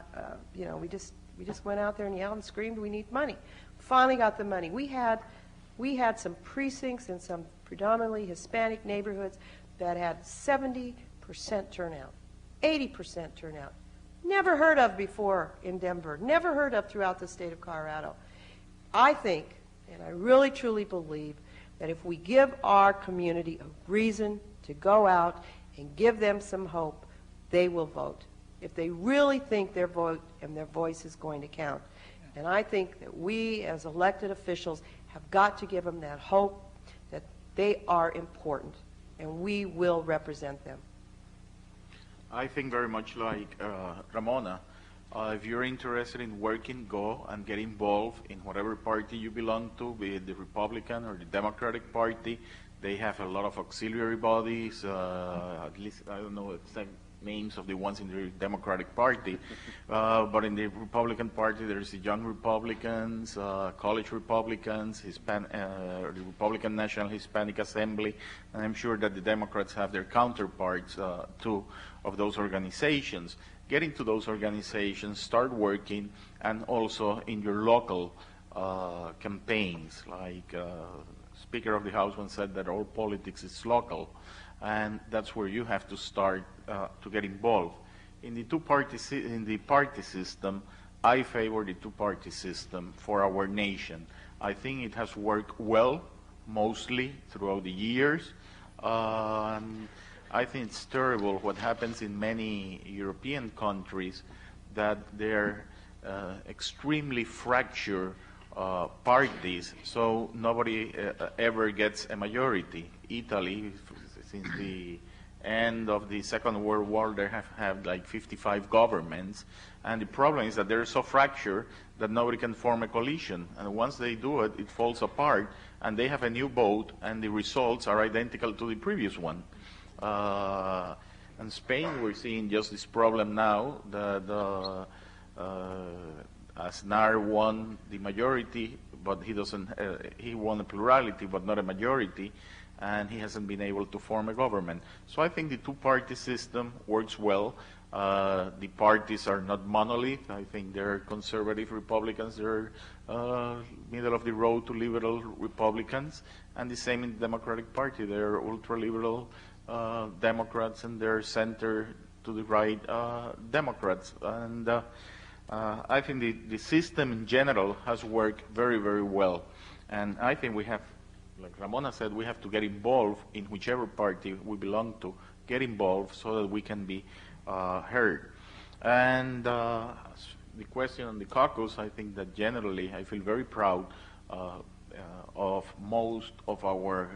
We just went out there and yelled and screamed, we need money. Finally got the money. We had some precincts in some predominantly Hispanic neighborhoods that had 70% turnout, 80% turnout. Never heard of before in Denver. Never heard of throughout the state of Colorado. I think, and I really truly believe, that if we give our community a reason to go out and give them some hope, they will vote. If they really think their vote and their voice is going to count. And I think that we as elected officials have got to give them that hope that they are important and we will represent them. I think very much like Ramona. If you're interested in working, go and get involved in whatever party you belong to, be it the Republican or the Democratic Party. They have a lot of auxiliary bodies, at least, I don't know exact names of the ones in the Democratic Party, but in the Republican Party there's the Young Republicans, College Republicans, the Republican National Hispanic Assembly, and I'm sure that the Democrats have their counterparts too of those organizations. Get into those organizations, start working, and also in your local campaigns. Like Speaker of the House once said that all politics is local, and that's where you have to start to get involved. In the party system, I favor the two-party system for our nation. I think it has worked well, mostly throughout the years. I think it's terrible what happens in many European countries, that they're extremely fractured parties, so nobody ever gets a majority. Italy, since the end of the Second World War, they have had like 55 governments, and the problem is that they're so fractured that nobody can form a coalition, and once they do it, it falls apart, and they have a new vote, and the results are identical to the previous one. In Spain, we're seeing just this problem now. Aznar won the majority, but he doesn't. He won a plurality, but not a majority, and he hasn't been able to form a government. So I think the two-party system works well. The parties are not monolith. I think they're conservative Republicans. They're middle of the road to liberal Republicans, and the same in the Democratic Party. They're ultra-liberal Democrats, and they're center to the right Democrats. And I think the system in general has worked very, very well. And I think we have, like Ramona said, we have to get involved in whichever party we belong to, get involved so that we can be heard. And the question on the caucus, I think that generally I feel very proud of most of our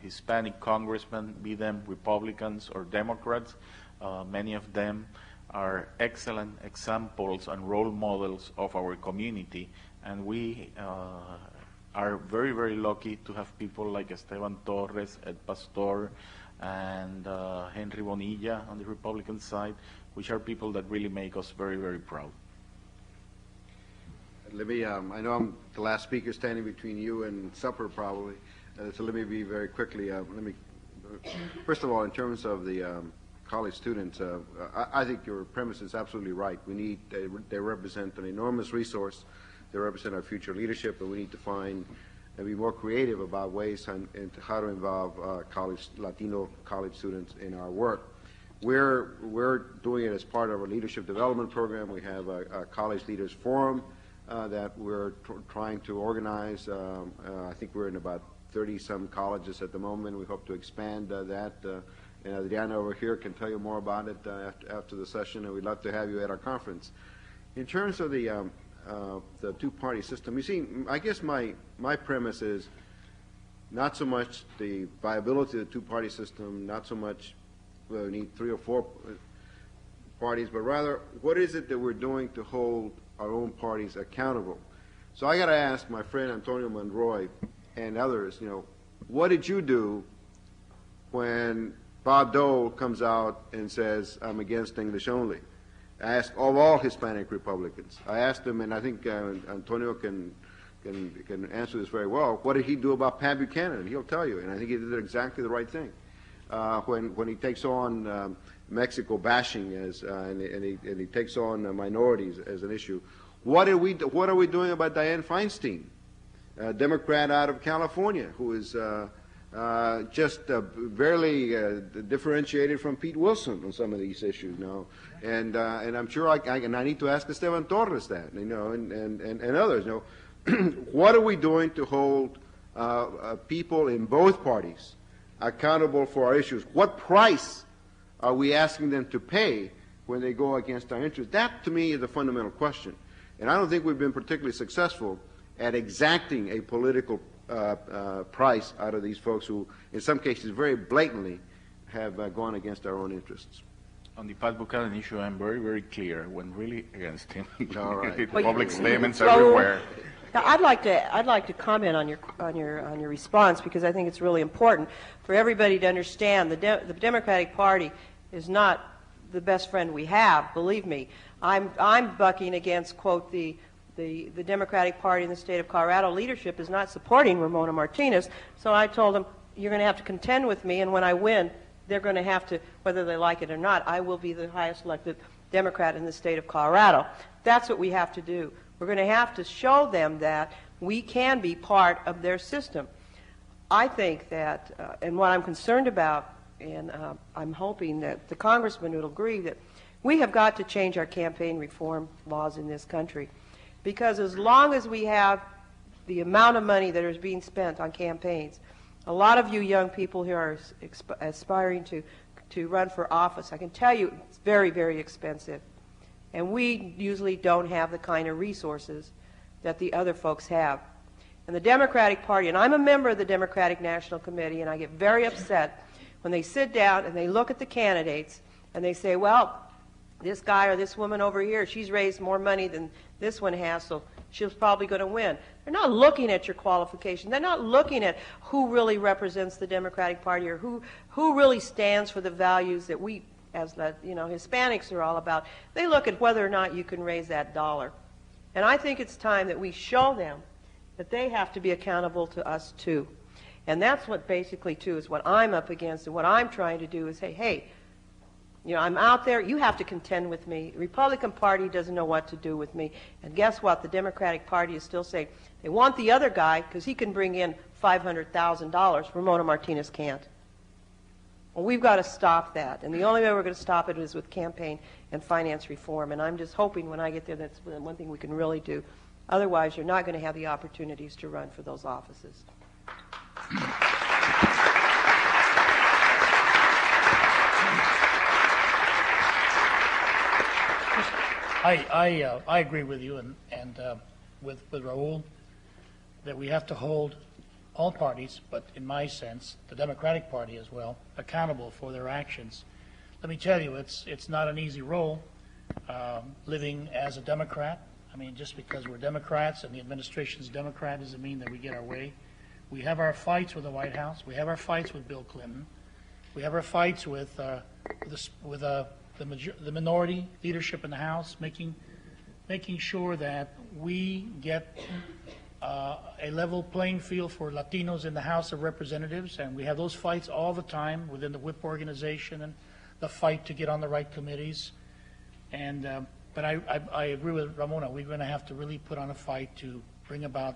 Hispanic congressmen, be them Republicans or Democrats. Many of them are excellent examples and role models of our community, and we are very, very lucky to have people like Esteban Torres, Ed Pastor, and Henry Bonilla on the Republican side, which are people that really make us very, very proud. Let me, I know I'm the last speaker standing between you and supper probably, so let me be very quickly, first of all, in terms of the college students, I think your premise is absolutely right. They represent an enormous resource. They represent our future leadership, but we need to find and be more creative about ways and how to involve Latino college students in our work. We're doing it as part of our leadership development program. We have a college leaders forum that we're trying to organize. I think we're in about 30-some colleges at the moment. We hope to expand that. And Dianne over here can tell you more about it after the session, and we'd love to have you at our conference. In terms of the two-party system, you see, I guess my premise is not so much the viability of the two-party system, not so much whether we need 3 or 4 parties, but rather what is it that we're doing to hold our own parties accountable. So I got to ask my friend Antonio Monroy and others, what did you do when Bob Dole comes out and says, I'm against English only? I asked of all Hispanic Republicans. I asked them, and I think Antonio can answer this very well, what did he do about Pat Buchanan? He'll tell you, and I think he did exactly the right thing. When he takes on Mexico bashing and he takes on minorities as an issue. What are we doing about Dianne Feinstein, a Democrat out of California, who is just barely differentiated from Pete Wilson on some of these issues now, and I'm sure I need to ask Esteban Torres that, and others. What are we doing to hold people in both parties accountable for our issues? What price are we asking them to pay when they go against our interests? That, to me, is a fundamental question. And I don't think we've been particularly successful at exacting a political price out of these folks who, in some cases, very blatantly have gone against our own interests. On the Pat Buchanan issue, I'm very, very clear. When really against him. All right. Public statements everywhere. Now, I'd like to comment on your response, because I think it's really important for everybody to understand the Democratic Party is not the best friend we have. Believe me, I'm bucking against, quote, the Democratic Party in the state of Colorado leadership is not supporting Ramona Martinez. So I told them, you're going to have to contend with me, and when I win, they're going to have to, whether they like it or not, I will be the highest elected Democrat in the state of Colorado. That's what we have to do. We're going to have to show them that we can be part of their system. I think that, and what I'm concerned about, and I'm hoping that the congressman would agree, that We have got to change our campaign reform laws in this country, because as long as we have the amount of money that is being spent on campaigns, a lot of you young people here are aspiring to run for office. I can tell you it's very, very expensive. And we usually don't have the kind of resources that the other folks have. And the Democratic Party, and I'm a member of the Democratic National Committee, and I get very upset when they sit down and they look at the candidates and they say, well, this guy or this woman over here, she's raised more money than this one has, so she's probably going to win. They're not looking at your qualification. They're not looking at who really represents the Democratic Party or who really stands for the values that we, as Hispanics, are all about. They look at whether or not you can raise that dollar. And I think it's time that we show them that they have to be accountable to us too. And that's what basically too is what I'm up against, and what I'm trying to do is say, hey, I'm out there, you have to contend with me. The Republican Party doesn't know what to do with me. And guess what? The Democratic Party is still saying they want the other guy because he can bring in $500,000. Ramona Martinez can't. Well, we've got to stop that. And the only way we're going to stop it is with campaign and finance reform. And I'm just hoping when I get there that's one thing we can really do. Otherwise, you're not going to have the opportunities to run for those offices. I agree with you and with Raul that we have to hold all parties, but in my sense, the Democratic Party as well, accountable for their actions. Let me tell you, it's not an easy role living as a Democrat. I mean, just because we're Democrats and the administration's Democrat doesn't mean that we get our way. We have our fights with the White House. We have our fights with Bill Clinton. We have our fights with the minority leadership in the House, making sure that we get a level playing field for Latinos in the House of Representatives, and we have those fights all the time within the WHIP organization and the fight to get on the right committees. And but I agree with Ramona. We're going to have to really put on a fight to bring about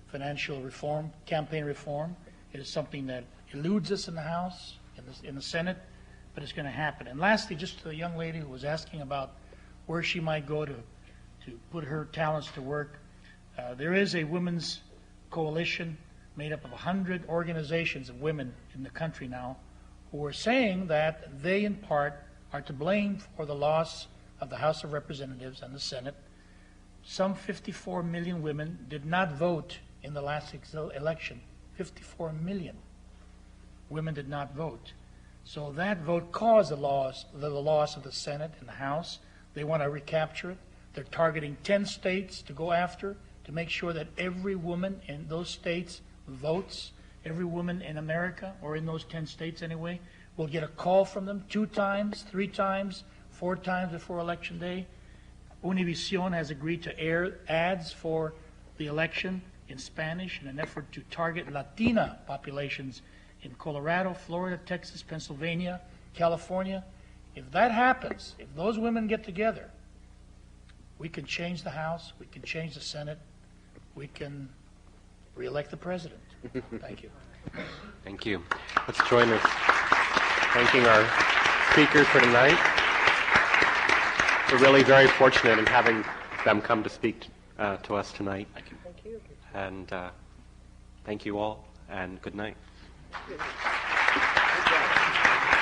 financial reform, campaign reform. It is something that eludes us in the House, in the Senate, but it's going to happen. And lastly, just to the young lady who was asking about where she might go to put her talents to work, there is a women's coalition made up of 100 organizations of women in the country now who are saying that they, in part, are to blame for the loss of the House of Representatives and the Senate. Some 54 million women did not vote in the last election. 54 million women did not vote. So that vote caused the loss of the Senate and the House. They want to recapture it. They're targeting 10 states to go after to make sure that every woman in those states votes. Every woman in America, or in those 10 states anyway, will get a call from them 2 times, 3 times, 4 times before Election Day. Univision has agreed to air ads for the election in Spanish in an effort to target Latina populations in Colorado, Florida, Texas, Pennsylvania, California. If that happens, if those women get together, we can change the House, we can change the Senate, we can re-elect the president. Thank you. Thank you. Let's join us thanking our speakers for tonight. We're really very fortunate in having them come to speak to us tonight. Thank you. Thank you. And thank you all, and good night. Good job.